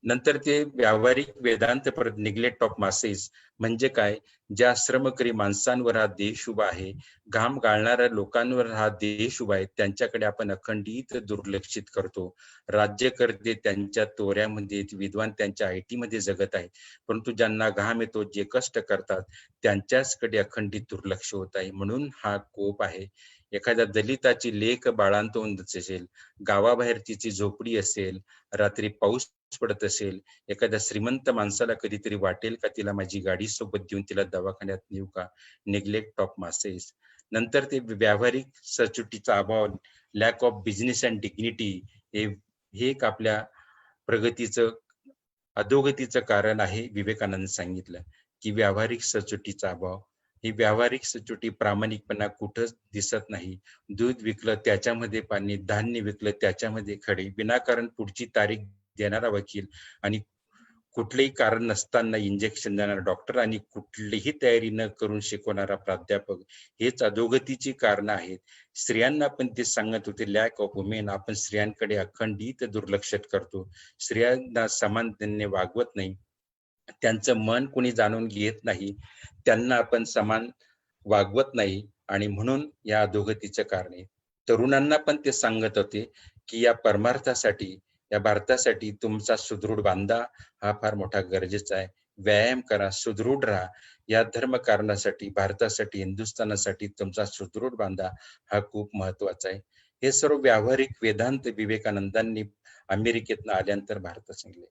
नंतर ते व्यावहारिक वेदांत परत निग्लेक्ट ऑफ मासेस म्हणजे काय? ज्या श्रमकरी माणसांवर हा देश उभा आहे, घाम गाळणाऱ्या लोकांवर हा देश उभा आहे, त्यांच्याकडे आपण अखंडित दुर्लक्षित करतो. राज्यकर्ते त्यांच्या तोऱ्यामध्ये, विद्वान त्यांच्या आयटी मध्ये जगत आहेत, परंतु ज्यांना घाम येतो, जे कष्ट करतात, त्यांच्याचकडे अखंडित दुर्लक्ष होत आहे. म्हणून हा कोप आहे. एखाद्या दलिताची लेक बाळांतवून असेल, गावाबाहेर तिची झोपडी असेल, रात्री पाऊस पडत असेल, एखाद्या श्रीमंत माणसाला कधीतरी वाटेल का तिला माझी गाडी सोबत देऊन तिला दवाखान्यात नेऊ का? Neglect of masses. नंतर ते व्यावहारिक सचोटीचा अभाव, lack of business and dignity, हे एक आपल्या प्रगतीचं, अधोगतीचं कारण आहे. विवेकानंद सांगितलं की व्यावहारिक सचोटीचा अभाव, ही व्यावहारिक सचोटी, प्रामाणिकपणा कुठंच दिसत नाही. दूध विकलं त्याच्यामध्ये पाणी, धान्य विकलं त्याच्यामध्ये खडे, विनाकारण पुढची तारीख देणारा वकील आणि कुठलेही कारण नसताना इंजेक्शन देणारा डॉक्टर आणि कुठलीही तयारी न करून शिकवणारा प्राध्यापक, हेच अधोगतीची कारण आहेत. स्त्रियांना पण ते सांगत होते, लॅक ऑफ वुमेन, आपण स्त्रियांकडे अखंडित दुर्लक्षित करतो, स्त्रियांना समानतेने वागवत नाही, त्यांचं मन कोणी जाणून घेत नाही, त्यांना आपण समान वागवत नाही आणि म्हणून या अधोगतीचं कारण आहे. तरुणांना पण ते सांगत होते की या परमार्थासाठी, या भारतासाठी तुमचा सुदृढ बांधा हा फार मोठा गरजेचा आहे. व्यायाम करा, सुदृढ राहा. या धर्म कारणासाठी, भारतासाठी, हिंदुस्थानासाठी तुमचा सुदृढ बांधा हा खूप महत्वाचा आहे. हे सर्व व्यावहारिक वेदांत विवेकानंदांनी अमेरिकेतनं आल्यानंतर भारतात सांगितले.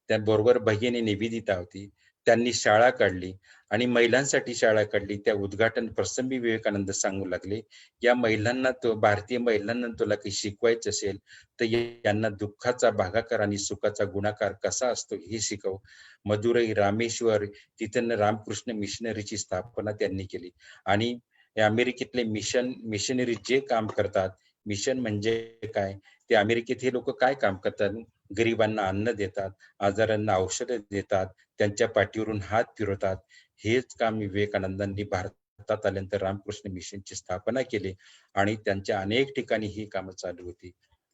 त्याबरोबर भगिनी निवेदिता होती, त्यांनी शाळा काढली आणि महिलांसाठी शाळा काढली. त्या उद्घाटन प्रसंगी विवेकानंद सांगू लागले, या महिलांना, तो भारतीय महिलांना तुला काही शिकवायचं असेल तर यांना दुःखाचा भागाकार आणि सुखाचा गुणाकार कसा असतो हे शिकव. मदुराई, रामेश्वर, तिथं रामकृष्ण मिशनरीची स्थापना त्यांनी केली आणि अमेरिकेतले मिशनरी जे काम करतात, मिशन म्हणजे काय, ते अमेरिकेत हे लोक काय काम करतात, गरिबांना अन्न देतात, आजारांना औषधं देतात, त्यांच्या पाठीवरून हात फिरवतात. हेच काम विवेकानंदांनी भारतात आल्यानंतर रामकृष्ण मिशनची स्थापना केली आणि त्यांच्या अनेक ठिकाणी ही कामं चालू होती.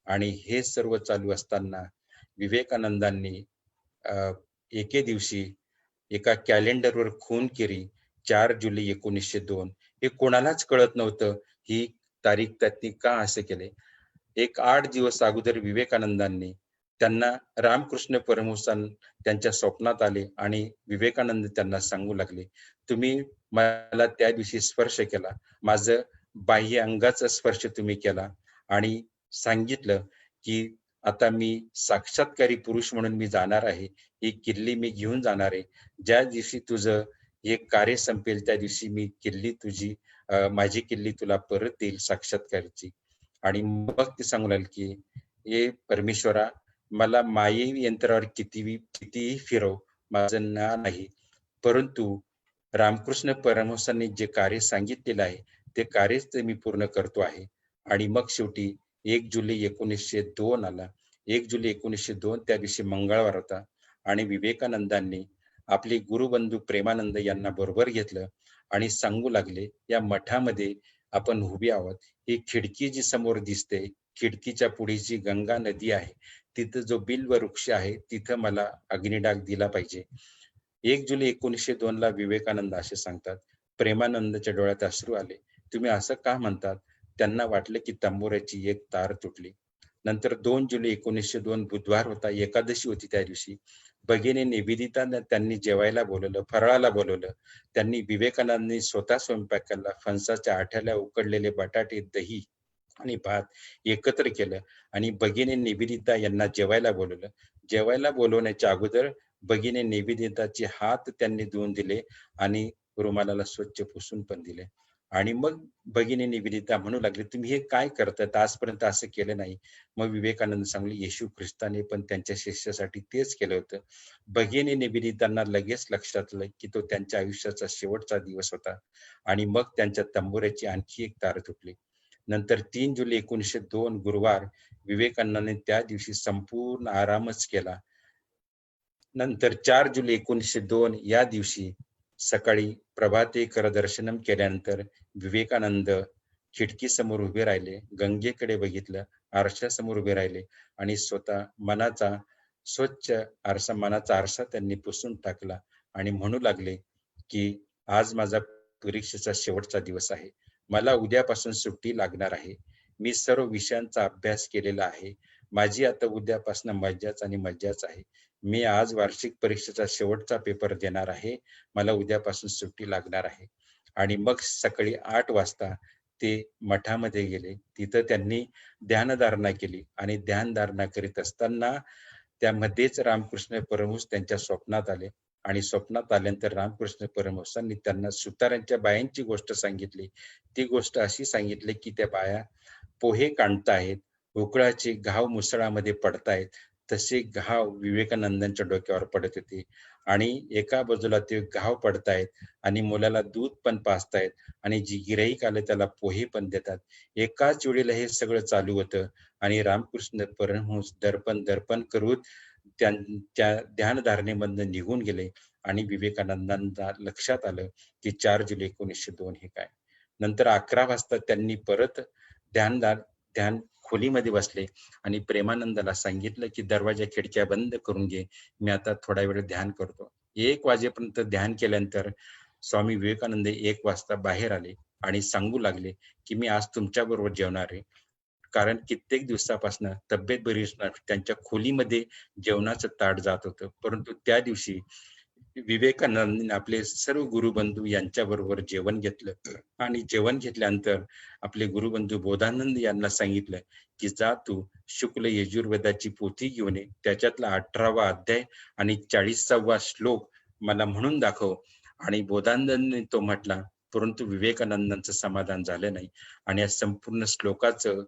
आणि हे सर्व चालू असताना विवेकानंदांनी एके दिवशी एका कॅलेंडरवर खून केली, 4 जुलै 1902. हे कोणालाच कळत नव्हतं ही तारीख त्यांनी का असे केले. एक 8 दिवस अगोदर विवेकानंदांनी त्यांना रामकृष्ण परमहंस त्यांच्या स्वप्नात आले आणि विवेकानंद त्यांना सांगू लागले, तुम्ही मला त्या दिवशी स्पर्श केला, माझं बाह्य अंगाचा स्पर्श तुम्ही केला आणि सांगितलं की आता मी साक्षात्कारी पुरुष म्हणून मी जाणार आहे, ही किल्ली मी घेऊन जाणार आहे. ज्या दिवशी तुझं हे कार्य संपेल त्या दिवशी मी किल्ली तुझी माझी किल्ली तुला परत देईल साक्षात्कारची. आणि मग ते सांगू लागले की हे परमेश्वरा, मला मायेवी यंत्रावर कितीही फिरव, माझं ना नाही, परंतु रामकृष्ण परमहंसांनी जे कार्य सांगितलेलं आहे ते कार्यच ते मी पूर्ण करतो आहे. आणि मग शेवटी 1 जुलै 1902 आला. 1 जुलै 1902 त्या दिवशी मंगळवार होता आणि विवेकानंदांनी आपले गुरुबंधू प्रेमानंद यांना बरोबर घेतलं आणि सांगू लागले, या मठामध्ये आपण उभे आहोत. ही खिडकी जी समोर दिसते, खिडकीच्या पुढे जी गंगा नदी आहे, तिथं जो बिल्व वृक्ष आहे, तिथं मला अग्निडाग दिला पाहिजे. 1 जुलै 1902 ला विवेकानंद असे सांगतात. प्रेमानंदच्या डोळ्यात अश्रू आले. तुम्ही असं का म्हणतात? त्यांना वाटलं की तंबोऱ्याची एक तार तुटली. नंतर 2 जुलै 1902 बुधवार होता, एकादशी होती त्या दिवशी. भगिनी निवेदिता त्यांनी जेवायला बोलवलं, फराळाला बोलवलं. त्यांनी विवेकानंदांनी स्वतः स्वयंपाक केला. फणसाच्या आठ्याला उकडलेले बटाटे, दही आणि भात एकत्र केलं आणि भगिनी निवेदिता यांना जेवायला बोलवलं. जेवायला बोलवण्याच्या अगोदर भगिनी निवेदिताचे हात त्यांनी धुवून दिले आणि रुमालाला स्वच्छ पुसून पण दिले. आणि मग भगिनी निवेदिता म्हणू लागले, तुम्ही हे काय करतात, आजपर्यंत असं केलं नाही. मग विवेकानंद सांगले, येशू ख्रिस्ताने पण त्यांच्या शिष्यासाठी तेच केलं होतं. भगिनी निवेदितांना लगेच लक्षात आलं की तो त्यांच्या आयुष्याचा शेवटचा दिवस होता आणि मग त्यांच्या तंबोऱ्याची आणखी एक तार तुटली. नंतर 3 जुलै 1902 गुरुवार विवेकानंदांनी त्या दिवशी संपूर्ण आरामच केला. नंतर 4 जुलै 1902 या दिवशी सकाळी प्रभाते करदर्शनम केल्यानंतर विवेकानंद खिडकीसमोर उभे राहिले, गंगेकडे बघितलं, आरशासमोर उभे राहिले आणि स्वतः मनाचा आरसा त्यांनी पुसून टाकला आणि म्हणू लागले की आज माझा परीक्षेचा शेवटचा दिवस आहे. मला उद्यापासून सुट्टी लागणार आहे. मी सर्व विषयांचा अभ्यास केलेला आहे. माझी आता उद्यापासून मज्जाच आहे. मी आज वार्षिक परीक्षेचा शेवटचा पेपर देणार आहे. मला उद्यापासून सुट्टी लागणार आहे. आणि मग सकाळी 8 वाजता ते मठामध्ये गेले. तिथं त्यांनी ध्यानधारणा केली आणि ध्यानधारणा करीत असताना त्यामध्येच रामकृष्ण परमहंस त्यांच्या स्वप्नात आले आणि स्वप्नात आल्यानंतर रामकृष्ण परमहंसांनी त्यांना सुतारांच्या बायांची गोष्ट सांगितली. ती गोष्ट अशी सांगितली की त्या बाया पोहे काढतायत, उकळाचे घाव मुसळामध्ये पडतायत. तसे घाव विवेकानंदांच्या डोक्यावर पडत होते आणि एका बाजूला ते घाव पडतायत आणि मुलाला दूध पण पाजतायत आणि जी गिऱ्हाईक आले त्याला पोहे पण देतात. एकाच वेळेला हे सगळं चालू होतं आणि रामकृष्ण परमहंस दर्पण करून त्यांच्या ध्यानधारणेमधनं निघून गेले आणि विवेकानंदांना लक्षात आलं की 4 जुलै 1902 हे काय. नंतर 11 वाजता त्यांनी परत ध्यान खोलीमध्ये बसले आणि प्रेमानंदाला सांगितलं की दरवाजा खिडक्या बंद करून घे, मी आता थोडा वेळ ध्यान करतो. 1 वाजेपर्यंत ध्यान केल्यानंतर स्वामी विवेकानंद 1 वाजता बाहेर आले आणि सांगू लागले की मी आज तुमच्या बरोबर जेवणार आहे. कारण कित्येक दिवसापासून तब्येत बरी नसणार, त्यांच्या खोलीमध्ये जेवणाचं ताट जात होतं. परंतु त्या दिवशी विवेकानंदांनी आपले सर्व गुरुबंधू यांच्या बरोबर जेवण घेतलं आणि जेवण घेतल्यानंतर आपले गुरुबंधू बोधानंद यांना सांगितलं की जा तू शुक्ल यजुर्वेदाची पोथी घेऊन ये, त्याच्यातला 18वा अध्याय आणि 40वा श्लोक मला म्हणून दाखव. आणि बोधानंदांनी तो म्हटला, परंतु विवेकानंदांचं समाधान झालं नाही आणि या संपूर्ण श्लोकाचं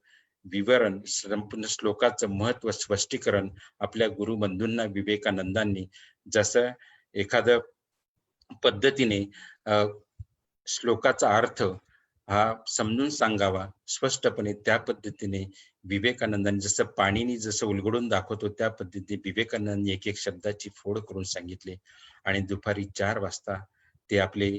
विवरण, संपूर्ण श्लोकाचं महत्व, स्पष्टीकरण आपल्या गुरुबंधूंना विवेकानंदांनी जसं एखादं पद्धतीने श्लोकाचा अर्थ हा समजून सांगावा स्पष्टपणे. त्या पद्धतीने विवेकानंदांनी जसं पाणीनी जसं उलगडून दाखवतो त्या पद्धतीने विवेकानंदांनी एक एक शब्दाची फोड करून सांगितले. आणि दुपारी 4 वाजता ते आपले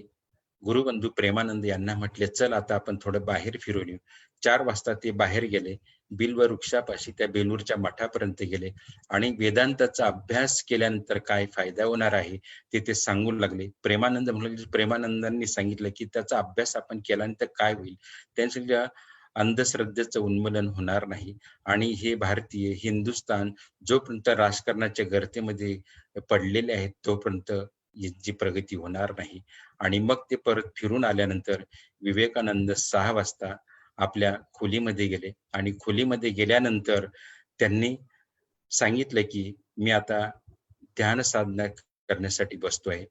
गुरुबंधू प्रेमानंद यांना म्हटले, चल आता आपण थोडं बाहेर फिरून येऊ. 4 वाजता ते बाहेर गेले. बिल्व वृक्षापाशी त्या बेलूरच्या मठापर्यंत गेले आणि वेदांताचा अभ्यास केल्यानंतर काय फायदा होणार आहे ते सांगू लागले. प्रेमानंदांनी सांगितलं की त्याचा अभ्यास आपण केल्यानंतर काय होईल, त्यांच्या अंधश्रद्धेचं उन्मूलन होणार नाही. आणि हे भारतीय हिंदुस्थान जोपर्यंत राजकारणाच्या गर्तेमध्ये पडलेले आहेत तोपर्यंत याची प्रगती होणार नाही. आणि मग ते परत फिरून आल्यानंतर विवेकानंद 6 वाजता आपल्या खोलीमध्ये गेले आणि खोलीमध्ये गेल्यानंतर त्यांनी सांगितलं की मी आता ध्यान साधना करण्यासाठी बसतोय.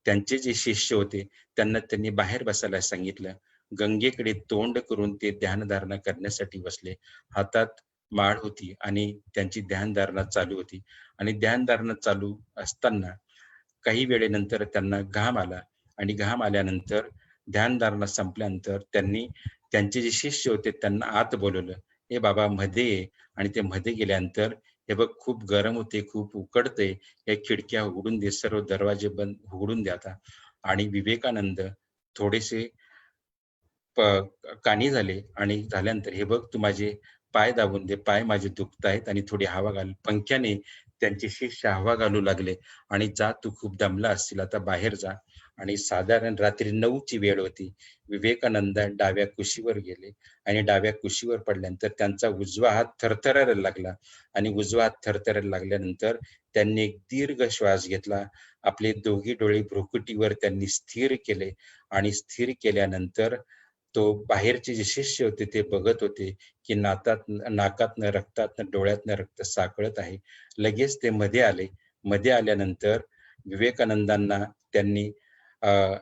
त्यांचे जे शिष्य होते त्यांना त्यांनी बाहेर बसायला सांगितलं. गंगेकडे तोंड करून ते ध्यानधारणा करण्यासाठी बसले. हातात माळ होती आणि त्यांची ध्यानधारणा चालू होती. आणि ध्यानधारणा चालू असताना काही वेळेनंतर त्यांना घाम आला आणि घाम आल्यानंतर ध्यानधारणा संपल्यानंतर त्यांनी त्यांचे जे शिष्य होते त्यांना आत बोलवलं. हे बाबा मध्ये ये. आणि ते मध्ये गेल्यानंतर हे बघ खूप गरम होते, खूप उकडते, या खिडक्या उघडून दे, सर्व दरवाजे बंद उघडून द्या आता. आणि विवेकानंद थोडेसे कानी झाले आणि झाल्यानंतर हे बघ तू माझे पाय दाबून दे, पाय माझे दुखतायत आणि थोडी हवा घाल. पंख्याने त्यांचे शिष्य हवा घालू लागले आणि जा तू खूप दमला असशील आता बाहेर जा. आणि साधारण रात्री 9ची वेळ होती. विवेकानंद डाव्या कुशीवर गेले आणि डाव्या कुशीवर पडल्यानंतर त्यांचा उजवा हात थरथरायला लागला. आणि उजवा हात थरथरायला लागल्यानंतर त्यांनी एक दीर्घ श्वास घेतला. आपले दोघी डोळे भ्रुकुटीवर त्यांनी स्थिर केले आणि स्थिर केल्यानंतर तो बाहेरचे जे शिष्य होते ते बघत होते की नाकातनं रक्तातनं डोळ्यातनं रक्त साकळत आहे. लगेच ते मध्ये आले. मध्ये आल्यानंतर विवेकानंदांना त्यांनी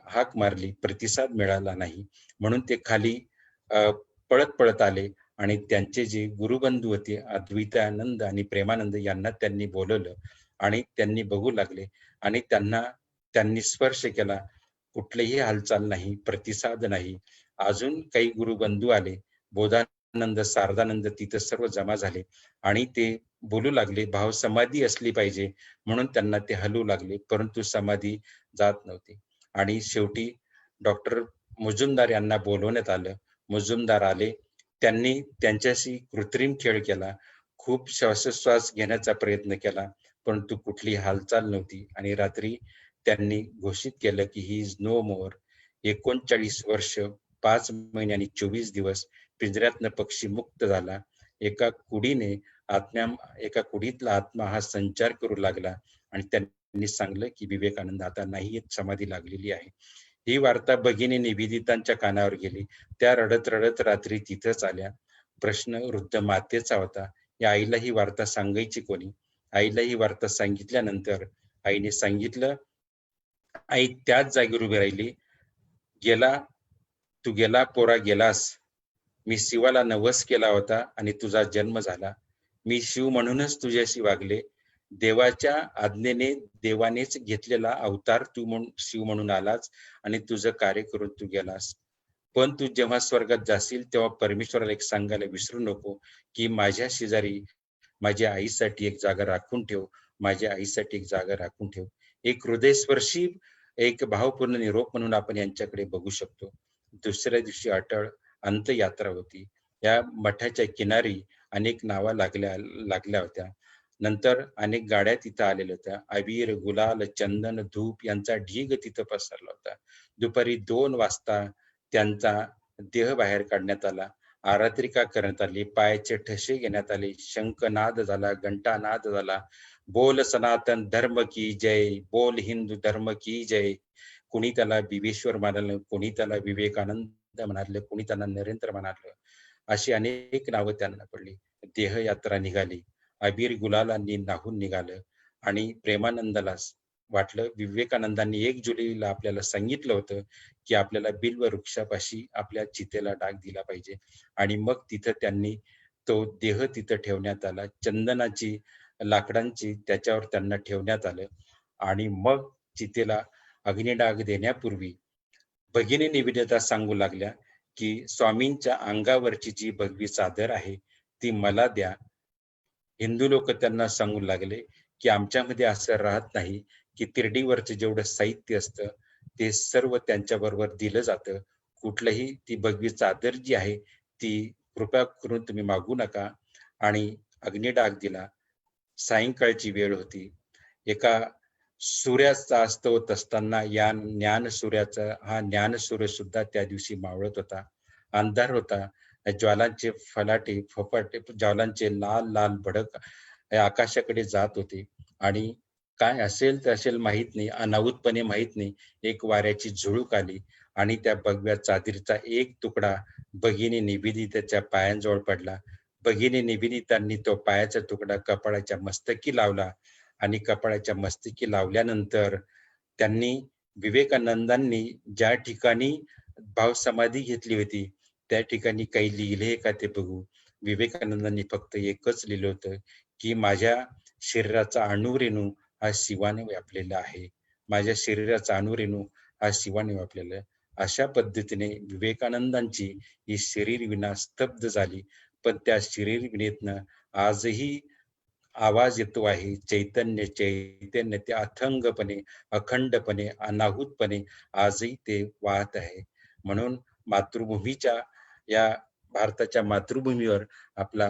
हाक मारली, प्रतिसाद मिळाला नाही. म्हणून ते खाली पळत पळत आले आणि त्यांचे जे गुरुबंधू होते अद्वैतानंद आणि प्रेमानंद यांना त्यांनी बोलवलं आणि त्यांनी बघू लागले आणि त्यांनी स्पर्श केला. कुठलीही हालचाल नाही, प्रतिसाद नाही. अजून काही गुरुबंधू आले, बोधानंद, शारदानंद तिथं सर्व जमा झाले आणि ते बोलू लागले. भाव समाधी असली पाहिजे म्हणून त्यांना ते हलवू लागले, परंतु समाधी जात नव्हती. आणि शेवटी डॉक्टर मुजुमदार यांना बोलवण्यात आलं. मुजुमदार आले. त्यांनी त्यांच्याशी कृत्रिम खेळ केला. खूप श्वासोच्छ्वास घेण्याचा प्रयत्न केला, परंतु कुठली हालचाल नव्हती. आणि रात्री त्यांनी घोषित केलं की ही इज नो मोर. 39 वर्ष 5 महिने आणि 24 दिवस पिंजऱ्यातनं पक्षी मुक्त झाला. एका कुडीतला आत्मा हा संचार करू लागला आणि त्यांनी सांगलं की विवेकानंद आता नाही समाधी लागलेली आहे. ही वार्ता भगिनी निवेदितांच्या कानावर गेली. त्या रडत रडत रात्री तिथंच आल्या. प्रश्न वृद्ध मातेचा होता, या आईला ही वार्ता सांगायची कोणी? आईला ही वार्ता सांगितल्यानंतर आईने सांगितलं. आई त्याच जागेवर उभी राहिली. तू गेला पोरा गेलास. मी शिवाला नवस केला होता आणि तुझा जन्म झाला. मी शिव म्हणूनच तुझ्याशी वागले. देवाच्या आज्ञेने देवानेच घेतलेला अवतार तू शिव म्हणून आलास आणि तुझं कार्य करून तू गेलास. पण तू जेव्हा स्वर्गात जाशील तेव्हा परमेश्वराला एक सांगायला विसरू नको की माझ्या शेजारी माझ्या आईसाठी एक जागा राखून ठेव, माझ्या आईसाठी एक जागा राखून ठेव. एक हृदयस्पर्शी एक भावपूर्ण निरोप म्हणून आपण यांच्याकडे बघू शकतो. दुसऱ्या दिवशी अटळ अंत्ययात्रा होती. या मठाच्या किनारी अनेक नावा लागल्या होत्या. नंतर अनेक गाड्या तिथं आलेल्या होत्या. अबीर, गुलाल, चंदन, धूप यांचा ढीग तिथं पसरला होता. दुपारी 2 वाजता त्यांचा देह बाहेर काढण्यात आला. आरात्रिका करण्यात आली. पायाचे ठसे घेण्यात आले. शंखनाद झाला, घंटानाद झाला. बोल सनातन धर्म की जय, बोल हिंदू धर्म की जय. कुणी त्याला बिबेश्वर म्हणालं, कुणी त्याला विवेकानंद म्हणालं, कुणी त्यांना नरेंद्र म्हणालं. अशी अनेक नावं त्यांना पडली. देहयात्रा निघाली. अबीर गुलालांनी नाहून निघालं. आणि प्रेमानंदाला वाटलं, विवेकानंदांनी 1 जुलैला आपल्याला सांगितलं होतं की आपल्याला बिल्व वृक्षापाशी आपल्या चितेला डाग दिला पाहिजे. आणि मग तिथं त्यांनी तो देह तिथं ठेवण्यात आला. चंदनाची लाकडांची त्याच्यावर त्यांना ठेवण्यात आलं. आणि मग चितेला अग्निडाग देण्यापूर्वी भगिनी निवेदिता सांगू लागल्या की स्वामींच्या अंगावरची जी भगवी चादर आहे ती मला द्या. हिंदू लोक त्यांना सांगू लागले की आमच्यामध्ये असं राहत नाही की तिरडीवरचं जेवढं साहित्य असतं ते सर्व त्यांच्याबरोबर दिलं जातं. कुठलंही ती भगवी चादर जी आहे ती कृपया करून तुम्ही मागू नका. आणि अग्निडाग दिला. सायंकाळची वेळ होती. एका सूर्याचा अस्त होत असताना या ज्ञान सूर्याचा हा ज्ञान सूर्य सुद्धा त्या दिवशी मावळत होता. अंधार होता. ज्वालांचे फलाटे फपाटे ज्वालांचे लाल लाल भडक आकाशाकडे जात होते. आणि काय असेल तर असेल माहित नाही, अनाहूतपणे माहित नाही, एक वाऱ्याची झुळूक आली आणि त्या भगव्या चादरीचा एक तुकडा भगिनी निवेदिताच्या पायांजवळ पडला. भगिनी निवेदितांनी तो पायाचा तुकडा कपाळाच्या मस्तकी लावला आणि कपाळाच्या मस्तकी लावल्यानंतर त्यांनी विवेकानंदांनी ज्या ठिकाणी भावसमाधी घेतली होती त्या ठिकाणी काही लिहिले का ते बघू. विवेकानंदांनी फक्त एकच लिहिलं होतं की माझ्या शरीराचा अणुरेणू हा शिवाने व्यापलेला आहे. माझ्या शरीराचा अणुरेणू हा शिवाने व्यापलेला आहे. अशा पद्धतीने विवेकानंदांची ही शरीर विना स्तब्ध झाली. पण त्या शरीर विनेतनं आजही आवाज येतो आहे. चैतन्य चैतन्य ते अथंगपणे अखंडपणे अनाहूतपणे आजही ते वाहत आहे. म्हणून मातृभूमीच्या या भारताच्या मातृभूमीवर आपला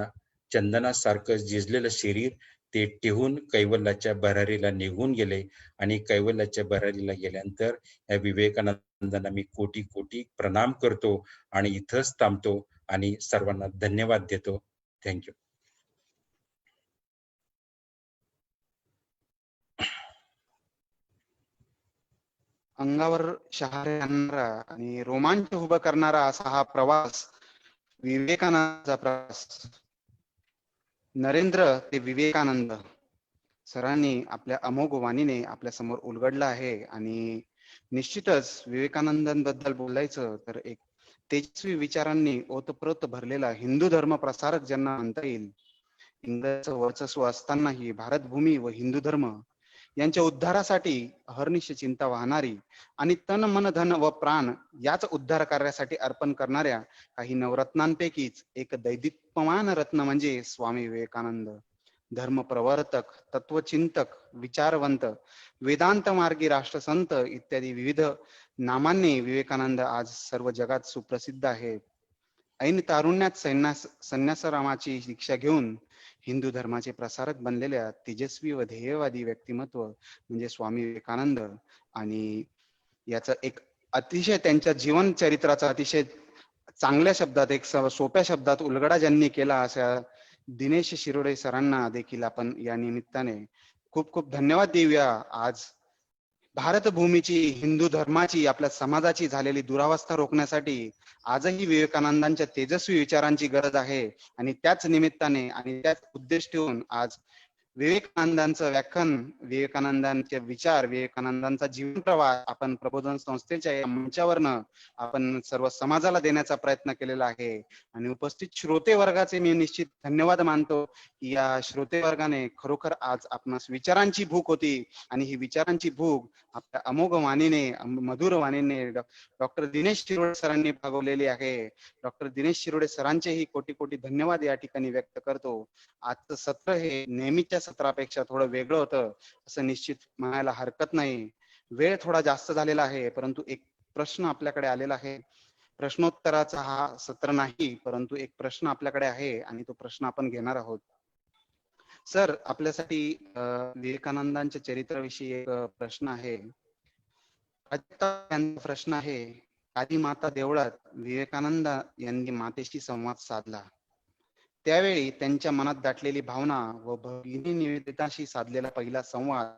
चंदनासारखं झिजलेलं शरीर ते ठेवून कैवल्याच्या भरारीला निघून गेले. आणि कैवल्याच्या भरारीला गेल्यानंतर या विवेकानंदांना मी कोटी कोटी प्रणाम करतो आणि इथंच थांबतो आणि सर्वांना धन्यवाद देतो. थँक्यू. अंगावर शहारे आणणारा आणि रोमांच उभं करणारा असा हा प्रवास, विवेकानंदाचा प्रवास. नरेंद्र ते विवेकानंद सरांनी आपल्या अमोघ वाणीने आपल्या समोर उलगडलं आहे. आणि निश्चितच विवेकानंदांबद्दल बोलायचं तर एक तेजस्वी विचारांनी ओतप्रोत भरलेला हिंदू धर्म प्रसारक ज्यांना म्हणता येईल. इंग्रजांचं वर्चस्व असतानाही भारतभूमी व हिंदू धर्म यांच्या उद्धारासाठी अहर्निश चिंता वाहणारी आणि तन मन धन व प्राण याच उद्धार कार्यासाठी अर्पण करणाऱ्या काही नवरत्नांपैकीच एक दैदिप्यमान रत्न म्हणजे स्वामी विवेकानंद. धर्म प्रवर्तक, तत्वचिंतक, विचारवंत, वेदांत मार्गी राष्ट्रसंत इत्यादी विविध नामांनी विवेकानंद आज सर्व जगात सुप्रसिद्ध आहेत. ऐन तारुण्यात संन्यासरामाची दीक्षा घेऊन हिंदू धर्माचे प्रसारक बनलेल्या तेजस्वी व ध्येयवादी व्यक्तिमत्व म्हणजे स्वामी विवेकानंद. आणि याचं एक अतिशय त्यांच्या जीवन चरित्राचा अतिशय चांगल्या शब्दात एक सोप्या शब्दात उलगडा ज्यांनी केला अशा दिनेश शिरोडे सरांना देखील आपण या निमित्ताने खूप खूप धन्यवाद देऊया. आज भारतभूमीची, हिंदू धर्माची, आपल्या समाजाची झालेली दुरावस्था रोखण्यासाठी आजही विवेकानंदांच्या तेजस्वी विचारांची गरज आहे. आणि त्याच निमित्ताने आणि त्याच उद्देश ठेवून आज विवेकानंदांचं व्याख्यान, विवेकानंदांचे विचार, विवेकानंदांचा जीवन प्रवास आपण प्रबोधन संस्थेच्या या मंचावरनं आपण सर्व समाजाला देण्याचा प्रयत्न केलेला आहे. आणि उपस्थित श्रोते वर्गाचे मी निश्चित धन्यवाद मानतो की या श्रोते वर्गाने खरोखर आज आपणास विचारांची भूक होती आणि ही विचारांची भूक आपल्या अमोघ वाणीने, मधुर वाणीने डॉक्टर दिनेश शिरोडे सरांनी भागवलेली आहे. डॉक्टर दिनेश शिरोडे सरांचेही कोटी कोटी धन्यवाद या ठिकाणी व्यक्त करतो. आजचं सत्र हे नेहमीच्या सत्रापेक्षा थोडं वेगळं होतं असं निश्चित म्हणायला हरकत नाही. वेळ थोडा जास्त झालेला आहे, परंतु एक प्रश्न आपल्याकडे आलेला आहे. प्रश्नोत्तराचा हा सत्र नाही, परंतु एक प्रश्न आपल्याकडे आहे आणि तो प्रश्न आपण घेणार आहोत. सर, आपल्यासाठी विवेकानंदांच्या चरित्राविषयी एक प्रश्न आहे. प्रश्न आहे, आदी माता देवळात विवेकानंद यांनी मातेशी संवाद साधला. त्यावेळी त्यांच्या मनात दाटलेली भावना व भगिनी निवेदिताशी साधलेला पहिला संवाद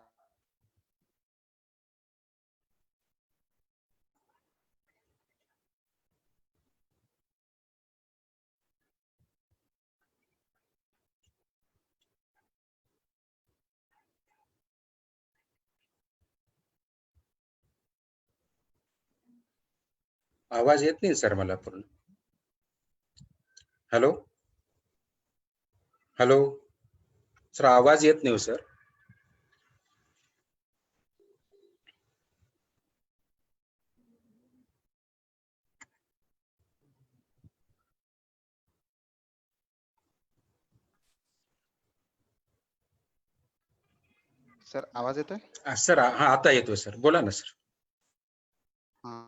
आवाज येत नाही सर मला पूर्ण. हॅलो हॅलो सर, आवाज येत नाही सर. सर आवाज येतोय? सर हा आता येतोय सर, बोला ना सर. हा.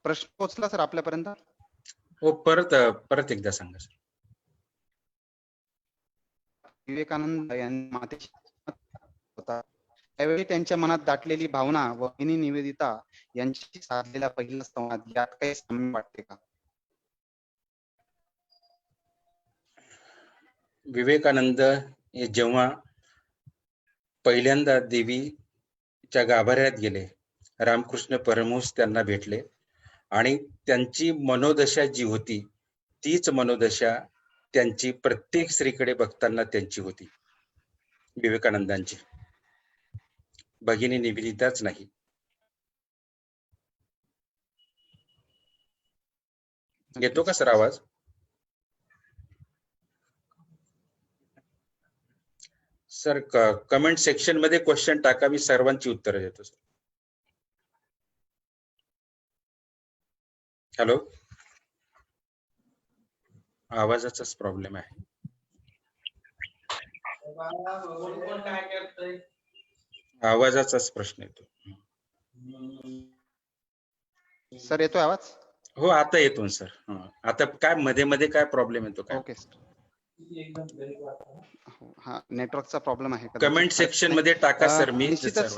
प्रश्न पोहोचला सर आपल्यापर्यंत? हो, परत परत एकदा सांगा सर. विवेकानंद यांनी मातेशी होता. त्यावेळी त्यांच्या मनात दाटलेली भावना व भगिनी निवेदिता यांच्याशी साधलेला पहिला संवाद यात काही साम्य वाटते का? विवेकानंद हे जेव्हा पहिल्यांदा देवीच्या गाभाऱ्यात गेले, रामकृष्ण परमहंस त्यांना भेटले आणि त्यांची मनोदशा जी होती तीच मनोदशा त्यांची प्रत्येक स्त्रीकडे बघताना त्यांची होती, विवेकानंदांची. भगिनी निवेदिताच नाही. येतो का सर आवाज? सर कमेंट सेक्शन मध्ये क्वेश्चन टाका, मी सर्वांची उत्तरं देतो सर. हॅलो, आवाजाचाच प्रॉब्लेम आहे. आवाजाचाच प्रश्न येतो. सर येतोय आवाज? हो, आता येतो सर. आता काय मध्ये मध्ये काय प्रॉब्लेम येतो काय? Okay sir. हा, नेटवर्कचा प्रॉब्लेम आहे कदाचित. कमेंट सेक्शन मध्ये टाका सर, मी निश्चितच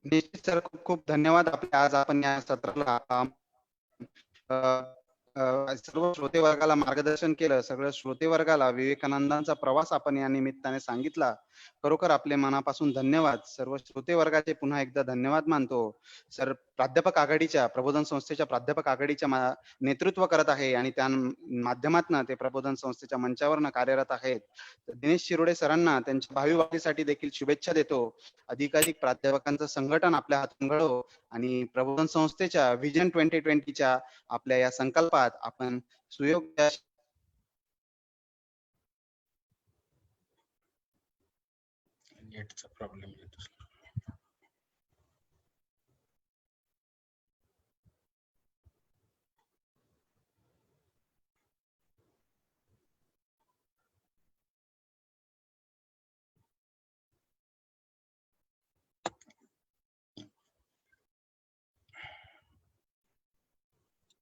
निश्चित सर, खूप खूप धन्यवाद. आज आपण या सत्राला सर्व श्रोते वर्गाला मार्गदर्शन केलं. सगळ्या श्रोते वर्गाला विवेकानंदांचा प्रवास आपण या निमित्ताने सांगितला. खरोखर आपले मनापासून धन्यवाद. सर्व श्रोते वर्गाचे पुन्हा एकदा धन्यवाद मानतो. सर प्राध्यापक आघाडीच्या प्रबोधन संस्थेच्या प्राध्यापक आघाडीच्या नेतृत्व करत आहे आणि त्या माध्यमातून ते प्रबोधन संस्थेच्या मंचावरनं कार्यरत आहेत. दिनेश शिरोडे सरांना त्यांच्या भावी वाढीसाठी देखील शुभेच्छा देतो. अधिकाधिक प्राध्यापकांचं संघटन आपल्या हातून घडो आणि प्रबोधन संस्थेच्या व्हिजन 2020च्या आपल्या या संकल्पात आपण सुयोग्य नेटचा प्रॉब्लेम येतो.